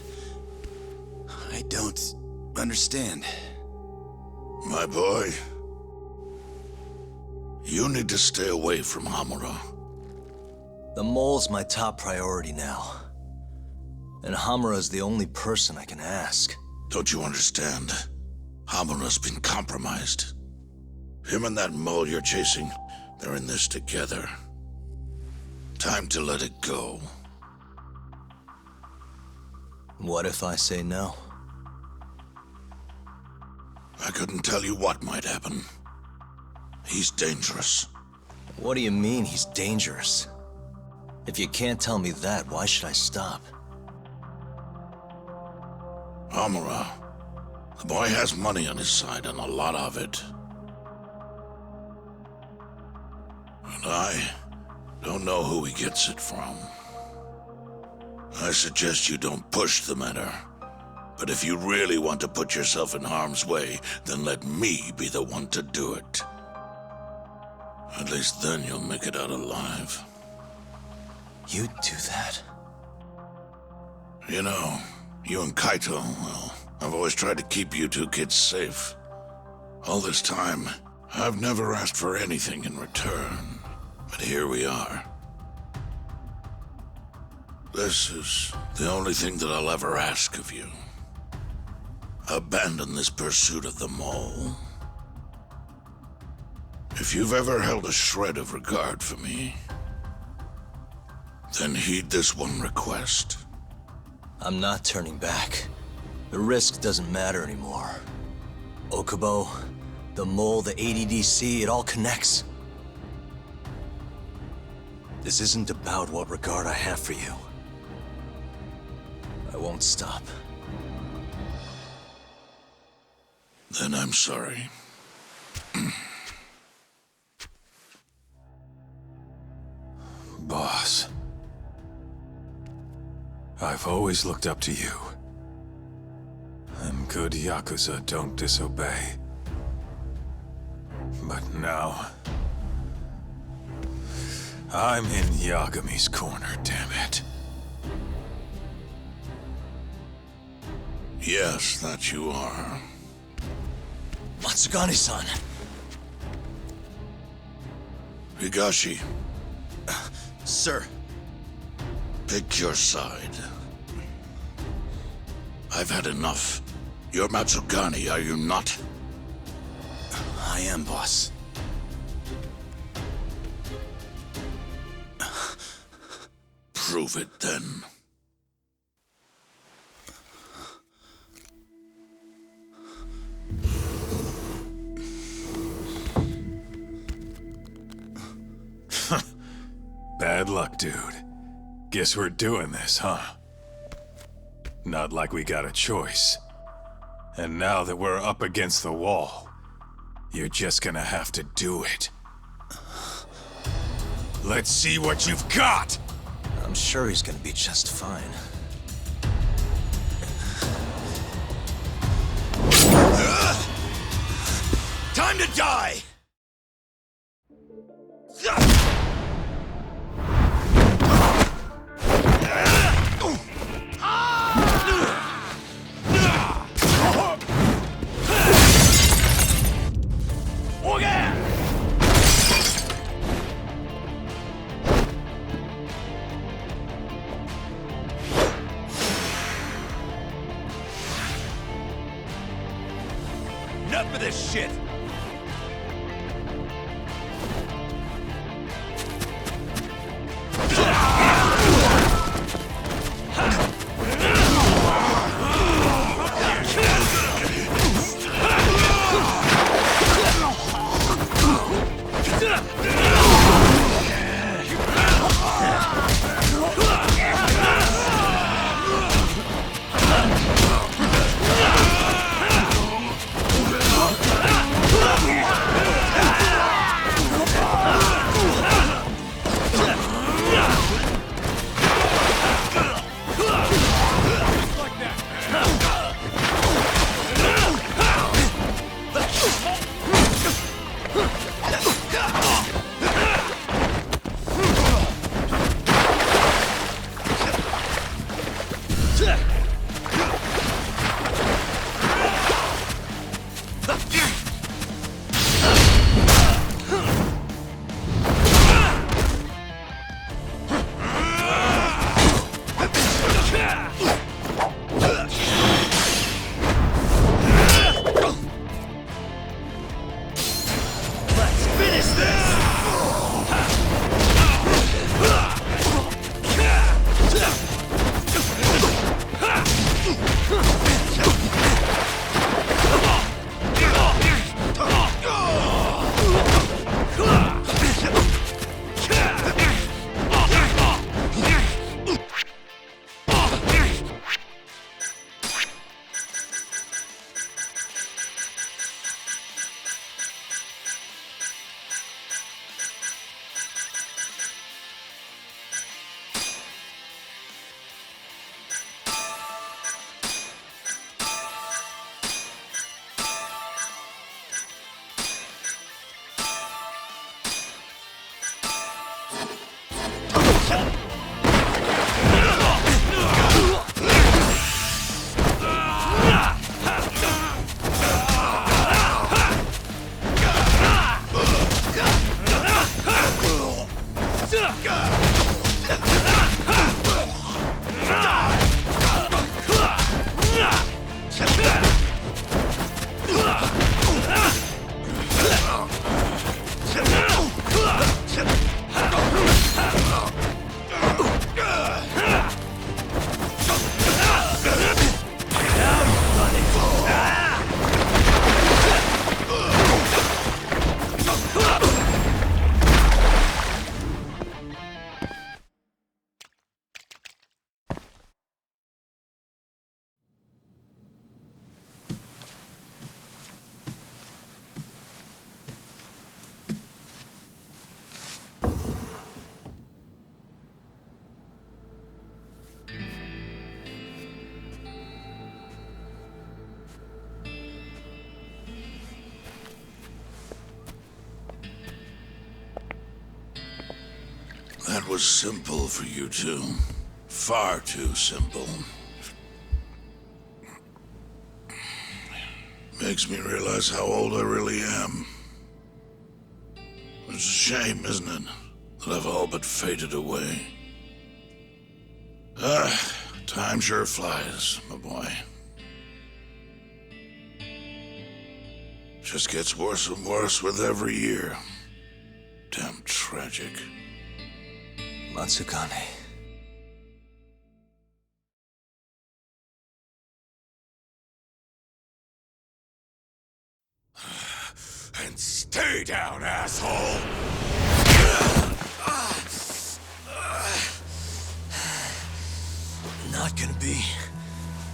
I don't understand. My boy, you need to stay away from Hamura. The mole's my top priority now. And Hamura's the only person I can ask. Don't you understand? Hamura's been compromised. Him and that mole you're chasing, they're in this together. Time to let it go. What if I say no? I couldn't tell you what might happen. He's dangerous. What do you mean he's dangerous? If you can't tell me that, why should I stop? Hamura. The boy has money on his side, and a lot of it. And I don't know who he gets it from. I suggest you don't push the matter. But if you really want to put yourself in harm's way, then let me be the one to do it. At least then you'll make it out alive. You'd do that? You know, you and Kaito, well, I've always tried to keep you two kids safe. All this time, I've never asked for anything in return. But here we are. This is the only thing that I'll ever ask of you. Abandon this pursuit of the mole. If you've ever held a shred of regard for me, then heed this one request. I'm not turning back. The risk doesn't matter anymore. Okubo, the mole, the ADDC, it all connects. This isn't about what regard I have for you. I won't stop. Then I'm sorry. Boss. I've always looked up to you. And good Yakuza don't disobey. But now... I'm in Yagami's corner, damn it. Yes, that you are. Matsugane-san! Higashi. Sir. Pick your side. I've had enough. You're Matsugane, are you not? I am, boss. Prove it, then. Bad luck, dude. Guess we're doing this, huh? Not like we got a choice. And now that we're up against the wall, you're just gonna have to do it. Let's see what you've got! I'm sure he's gonna be just fine. Time to die! Enough of this shit! was simple for you two. Far too simple. Makes me realize how old I really am. It's a shame, isn't it, that I've all but faded away. Time sure flies, my boy. Just gets worse and worse with every year. Damn tragic. Matsugane. And stay down, asshole! Not gonna be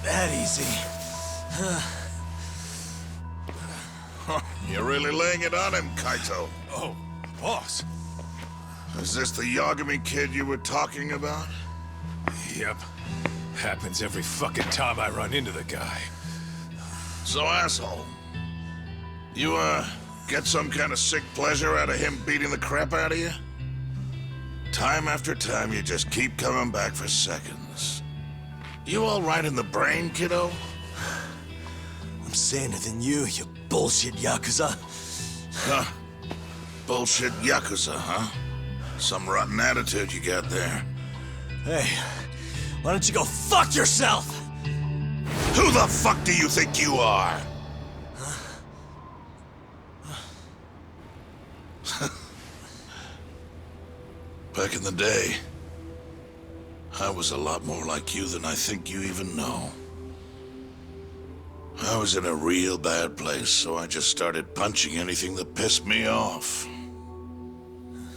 that easy. You're really laying it on him, Kaito. Oh, boss. Is this the Yagami kid you were talking about? Yep. Happens every fucking time I run into the guy. So, asshole, you, get some kind of sick pleasure out of him beating the crap out of you? Time after time, you just keep coming back for seconds. You all right in the brain, kiddo? I'm saner than you bullshit Yakuza. Huh? Bullshit Yakuza, huh? Some rotten attitude you got there. Hey, why don't you go fuck yourself? Who the fuck do you think you are? Back in the day, I was a lot more like you than I think you even know. I was in a real bad place, so I just started punching anything that pissed me off.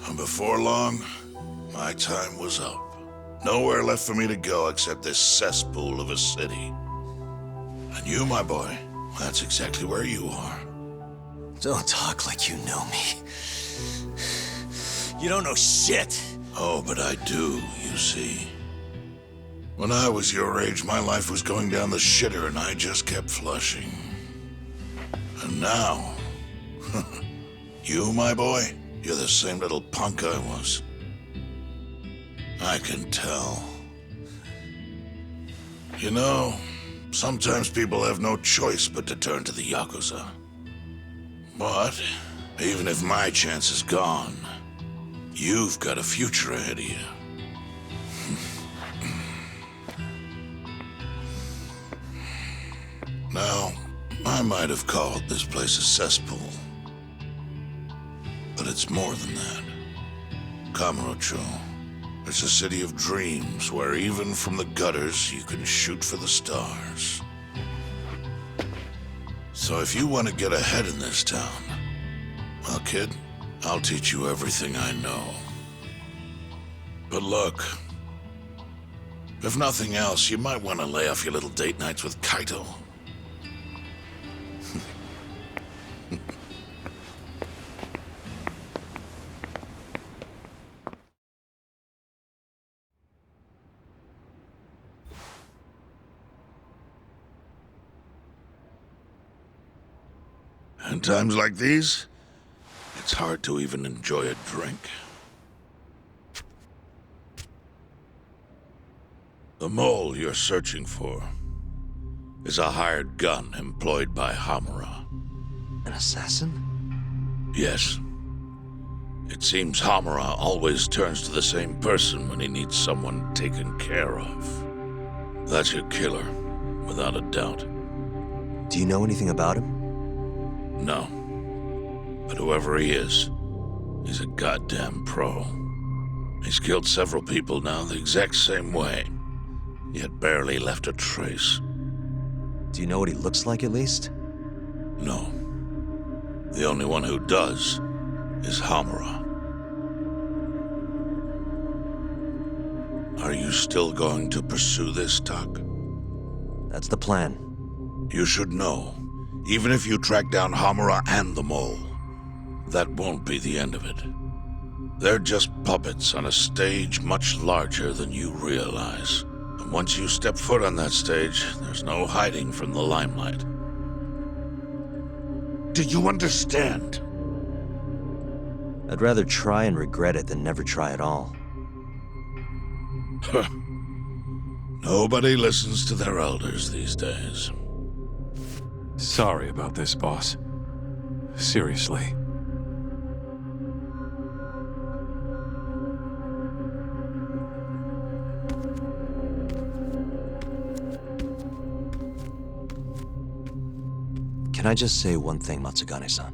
And before long, my time was up. Nowhere left for me to go except this cesspool of a city. And you, my boy, that's exactly where you are. Don't talk like you know me. You don't know shit. Oh, but I do, you see. When I was your age, my life was going down the shitter and I just kept flushing. And now, you, my boy, you're the same little punk I was. I can tell. You know, sometimes people have no choice but to turn to the Yakuza. But, even if my chance is gone, you've got a future ahead of you. Now, I might have called this place a cesspool. But it's more than that. Kamurocho. It's a city of dreams where even from the gutters you can shoot for the stars. So if you want to get ahead in this town, well, kid, I'll teach you everything I know. But look, if nothing else, you might want to lay off your little date nights with Kaito. In times like these, it's hard to even enjoy a drink. The mole you're searching for is a hired gun employed by Hamura. An assassin? Yes. It seems Hamura always turns to the same person when he needs someone taken care of. That's your killer, without a doubt. Do you know anything about him? No. But whoever he is, he's a goddamn pro. He's killed several people now the exact same way, yet barely left a trace. Do you know what he looks like, at least? No. The only one who does is Hamura. Are you still going to pursue this, Tak? That's the plan. You should know, even if you track down Hamura and the mole, that won't be the end of it. They're just puppets on a stage much larger than you realize. And once you step foot on that stage, there's no hiding from the limelight. Do you understand? I'd rather try and regret it than never try at all. Nobody listens to their elders these days. Sorry about this, boss. Seriously. Can I just say one thing, Matsugane-san?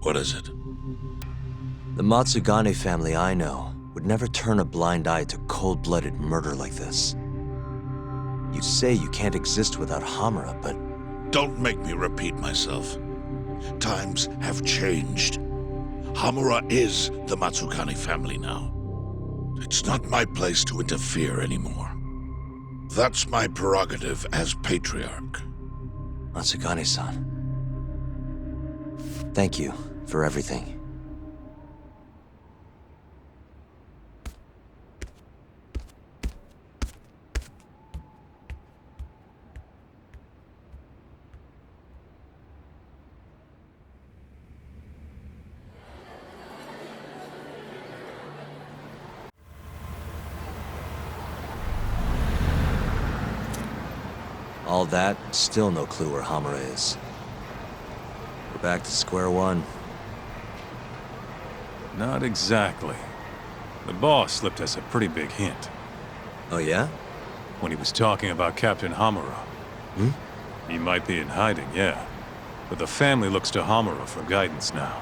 What is it? The Matsugane family I know would never turn a blind eye to cold-blooded murder like this. You say you can't exist without Hamura, but... Don't make me repeat myself. Times have changed. Hamura is the Matsugane family now. It's not my place to interfere anymore. That's my prerogative as patriarch. Matsugane-san. Thank you for everything. All that, still no clue where Hamura is. We're back to square one. Not exactly. The boss slipped us a pretty big hint. Oh yeah? When he was talking about Captain Hamura. Hmm? He might be in hiding, yeah. But the family looks to Hamura for guidance now.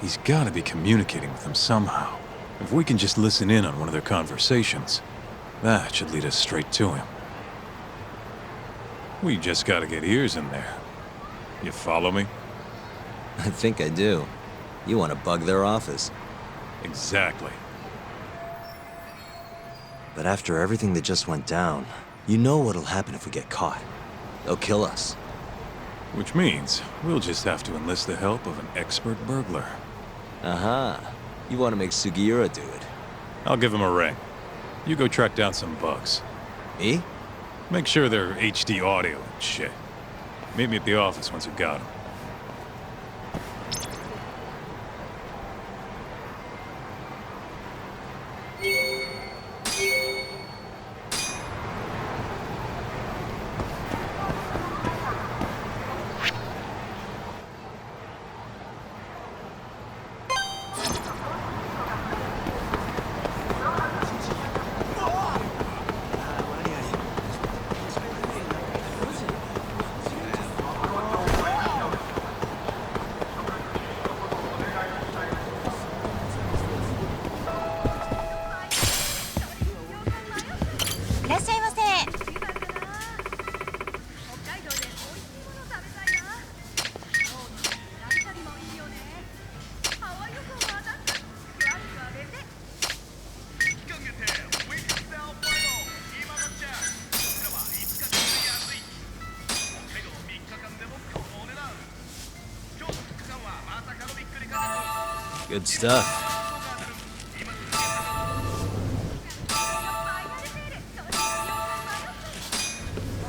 He's gotta be communicating with them somehow. If we can just listen in on one of their conversations, that should lead us straight to him. We just gotta get ears in there. You follow me? I think I do. You want to bug their office. Exactly. But after everything that just went down, you know what'll happen if we get caught. They'll kill us. Which means we'll just have to enlist the help of an expert burglar. Aha. You want to make Sugiura do it. I'll give him a ring. You go track down some bugs. Me? Make sure they're HD audio and shit. Meet me at the office once you got them. Good stuff.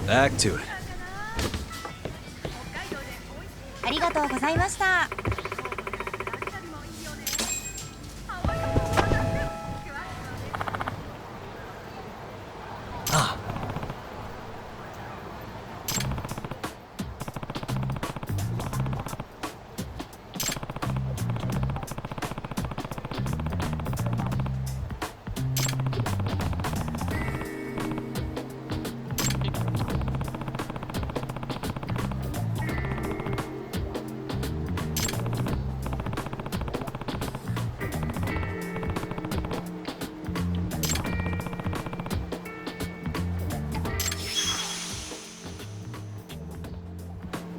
Back to it. ありがとうございました。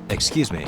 Excuse me.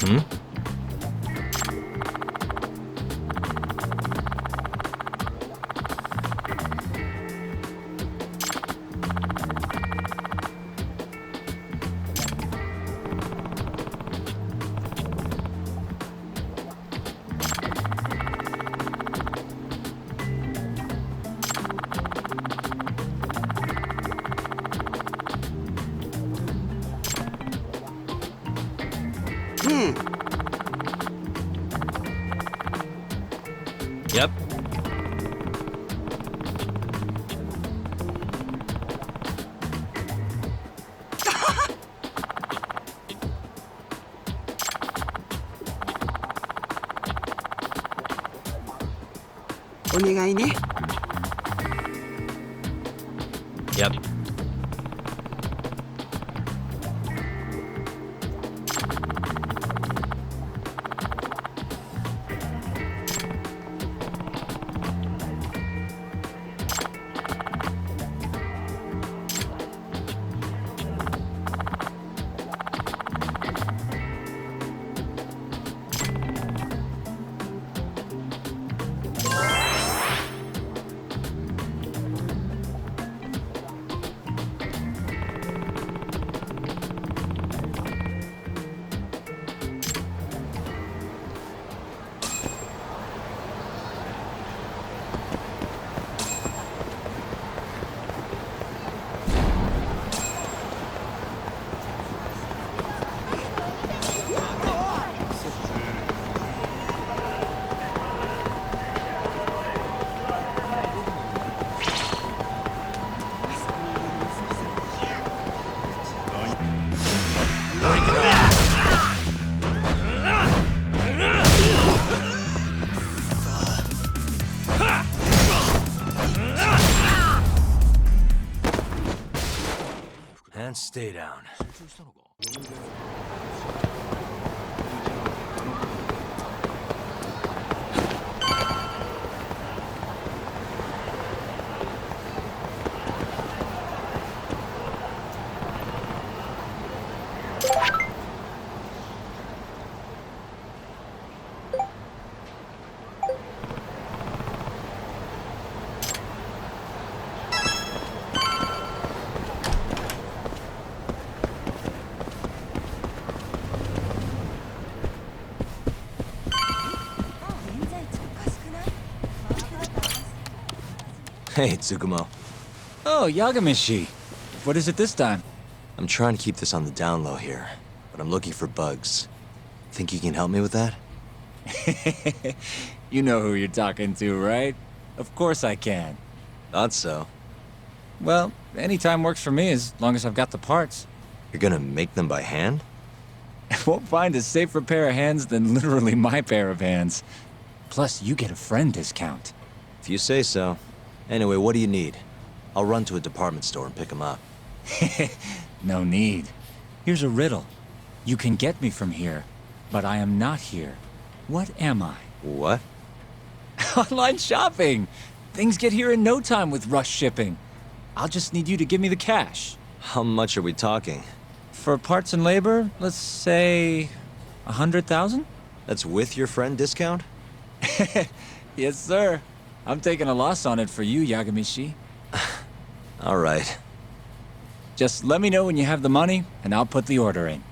Hmm? Yep. Yep. And stay down. Hey, Tsukumo. Oh, Yagamishi. What is it this time? I'm trying to keep this on the down low here, but I'm looking for bugs. Think you can help me with that? You know who you're talking to, right? Of course I can. Thought so. Well, anytime works for me as long as I've got the parts. You're gonna make them by hand? Won't find a safer pair of hands than literally my pair of hands. Plus, you get a friend discount. If you say so. Anyway, what do you need? I'll run to a department store and pick them up. No need. Here's a riddle. You can get me from here, but I am not here. What am I? What? Online shopping! Things get here in no time with rush shipping. I'll just need you to give me the cash. How much are we talking? For parts and labor, let's say 100,000? That's with your friend discount? Yes, sir. I'm taking a loss on it for you, Yagamishi. All right. Just let me know when you have the money, and I'll put the order in.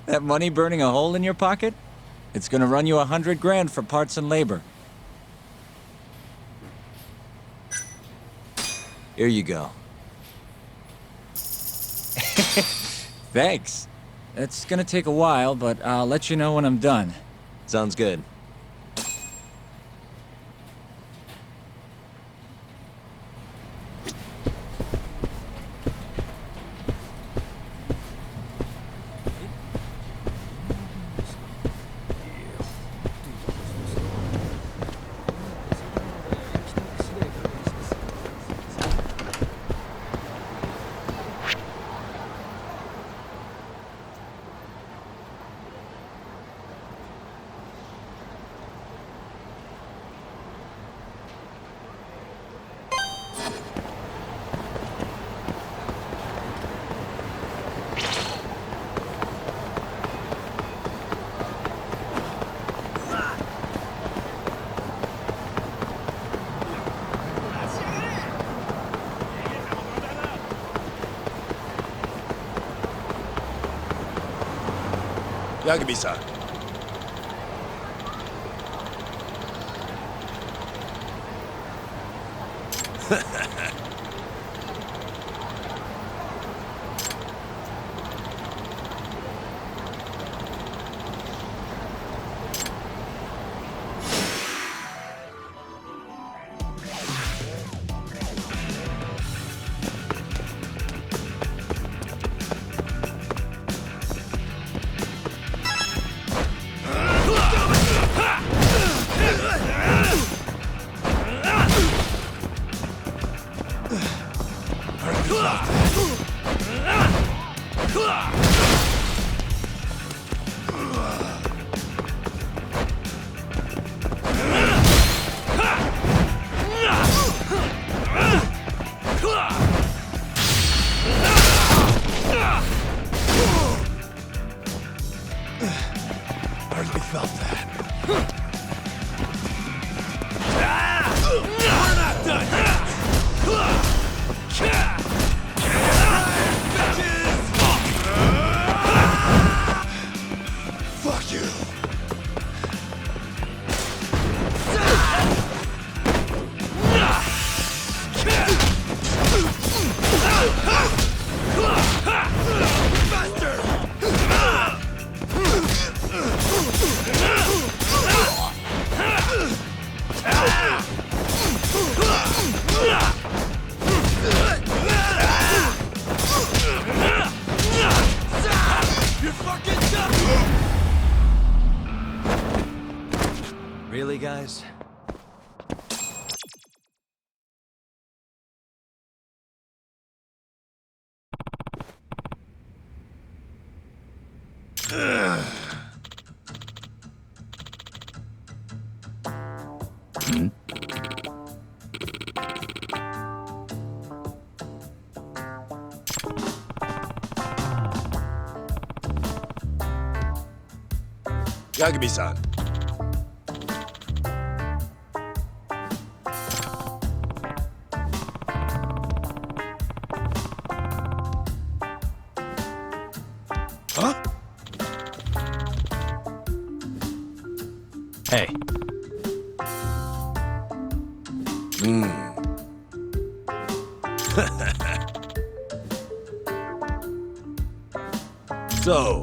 That money burning a hole in your pocket? It's gonna run you 100 grand for parts and labor. Here you go. Thanks. It's gonna take a while, but I'll let you know when I'm done. Sounds good. Yagami-san. Hardly felt that. We're not done yet! Fuck you! You're fucking done! Really, guys? Yagami-san. Huh? Hey. So...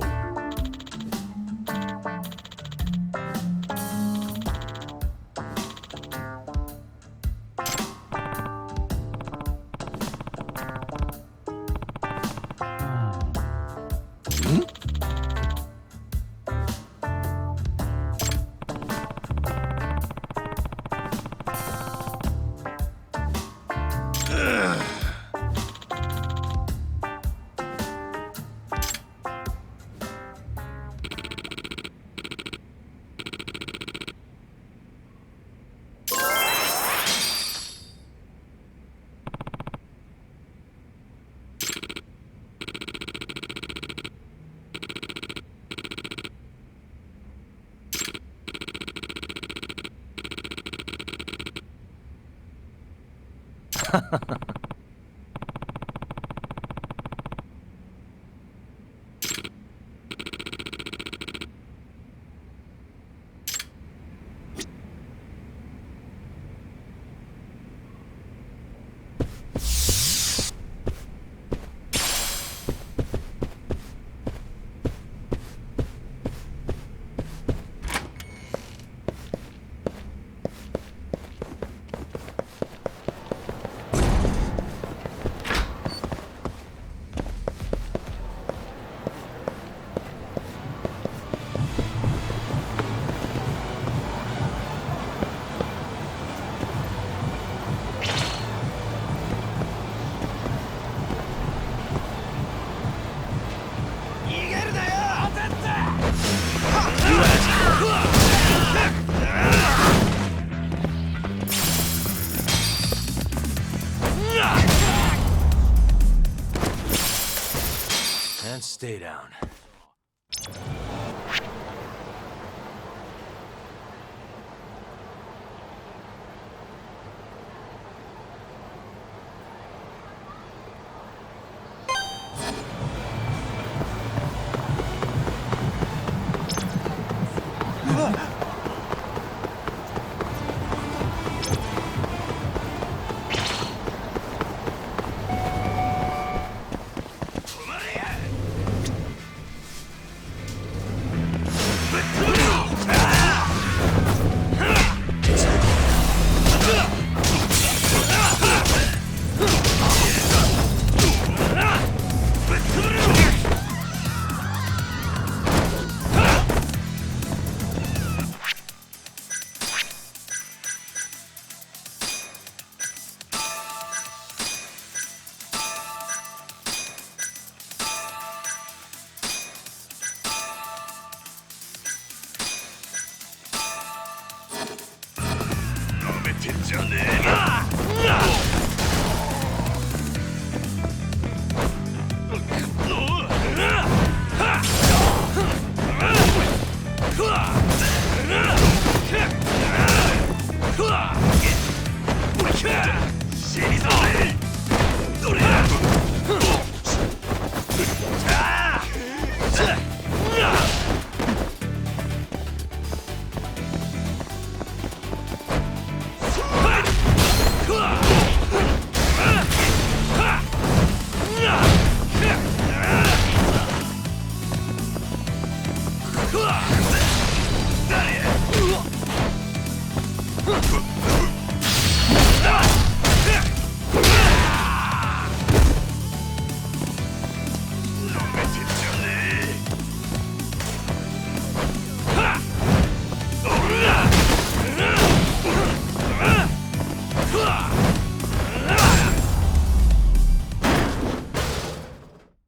And stay down.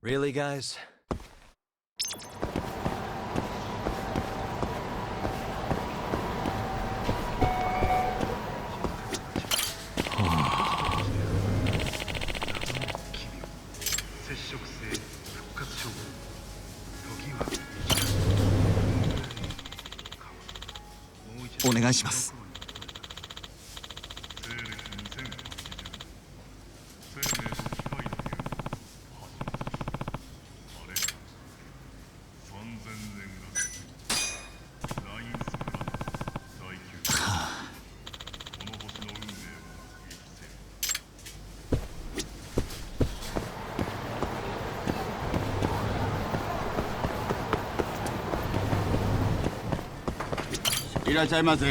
Really, guys?いらっしゃいませ。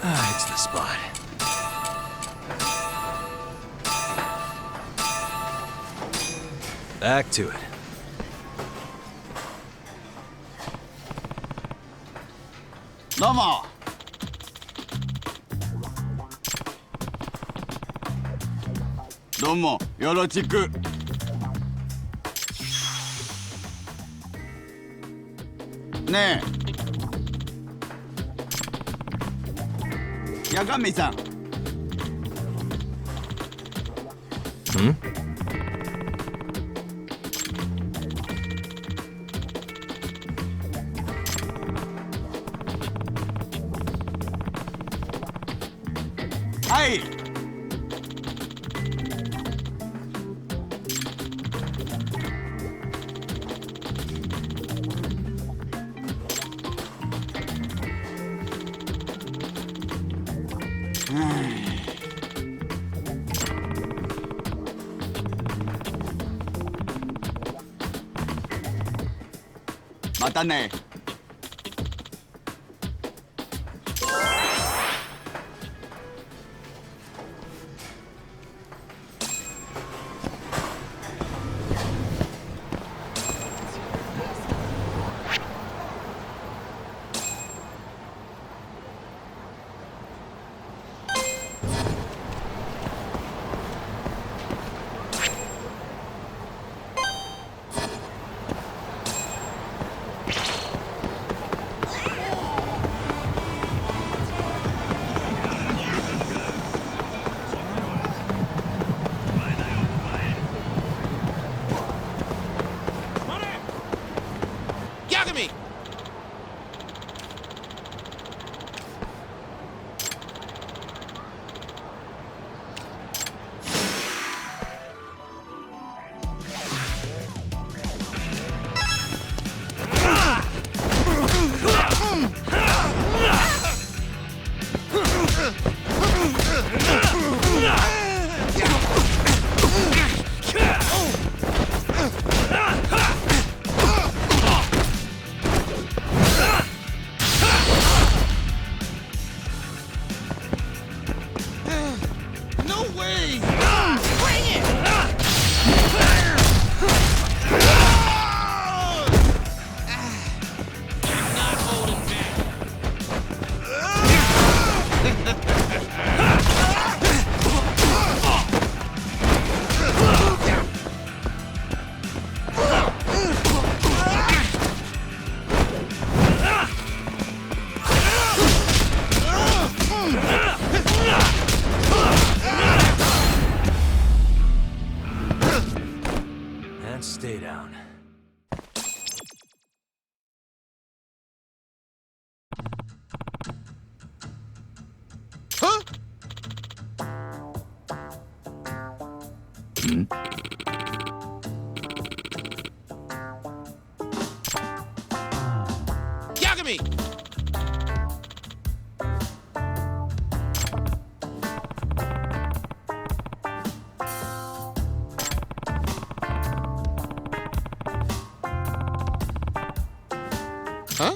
It's the spot. Back to it. Domo. Domo, yoroshiku. Ne. Yagami-san. Hmm? Hi. Mata ne. Yagami! And stay down. Huh? Hmm? Yagami! Huh?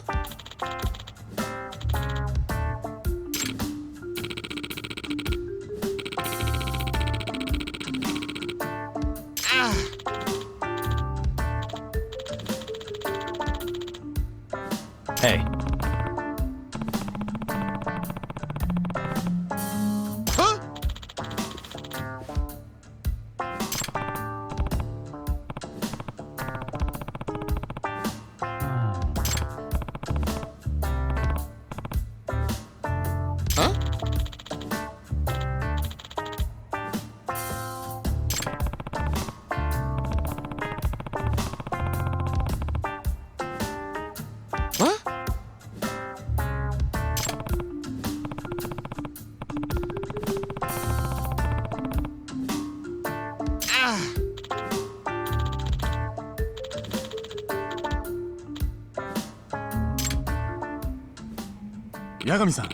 Hey. Yagami-san.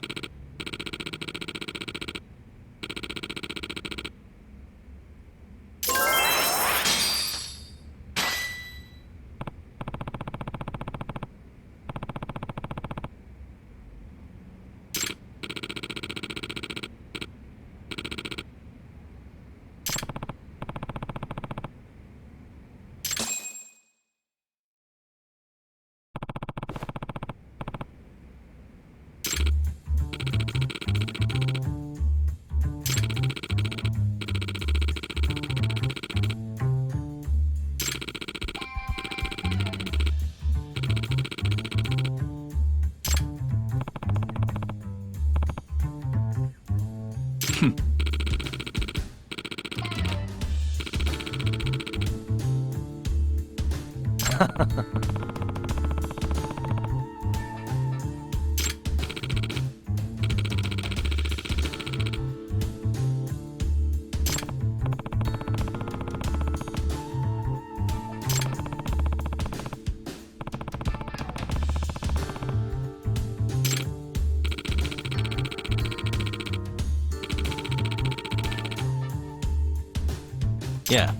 Yeah.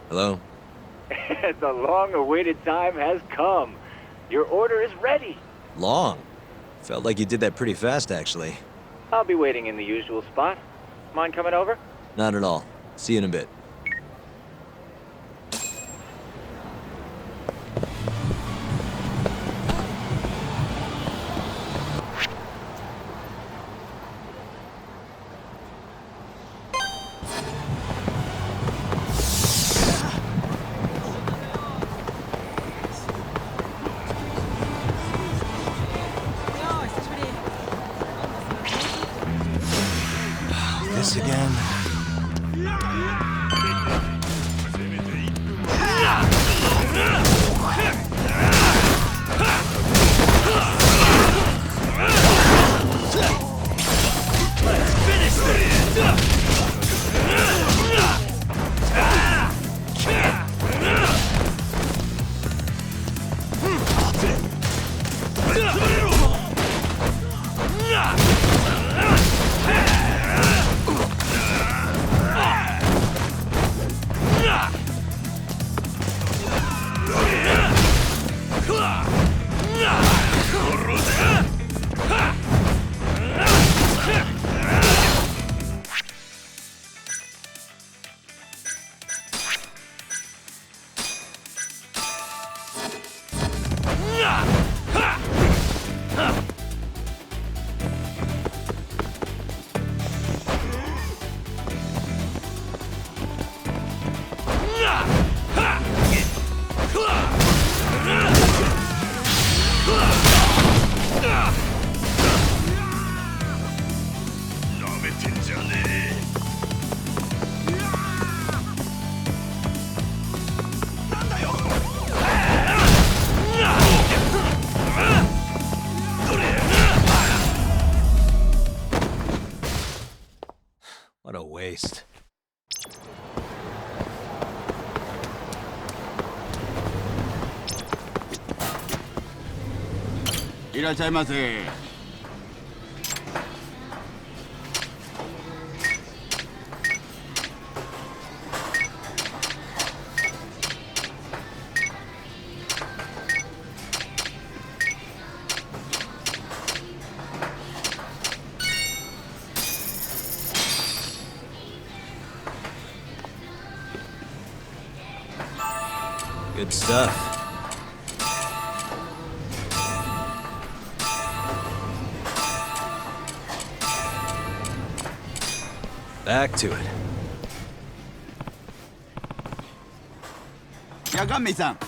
Hello? The long-awaited time has come. Your order is ready. Long? Felt like you did that pretty fast, actually. I'll be waiting in the usual spot. Mind coming over? Not at all. See you in a bit. This again? いらっしゃいませ。Good stuff. Back to it. 八神さん。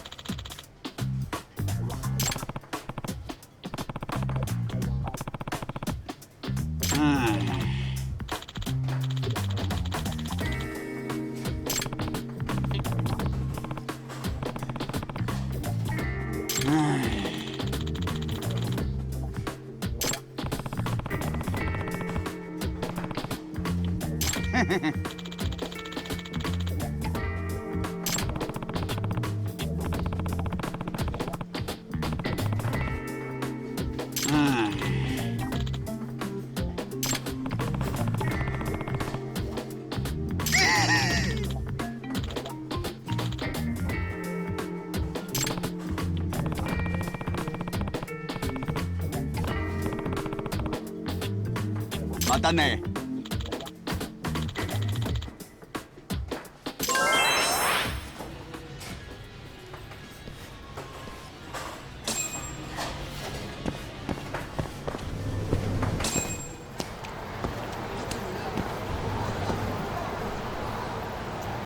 またね。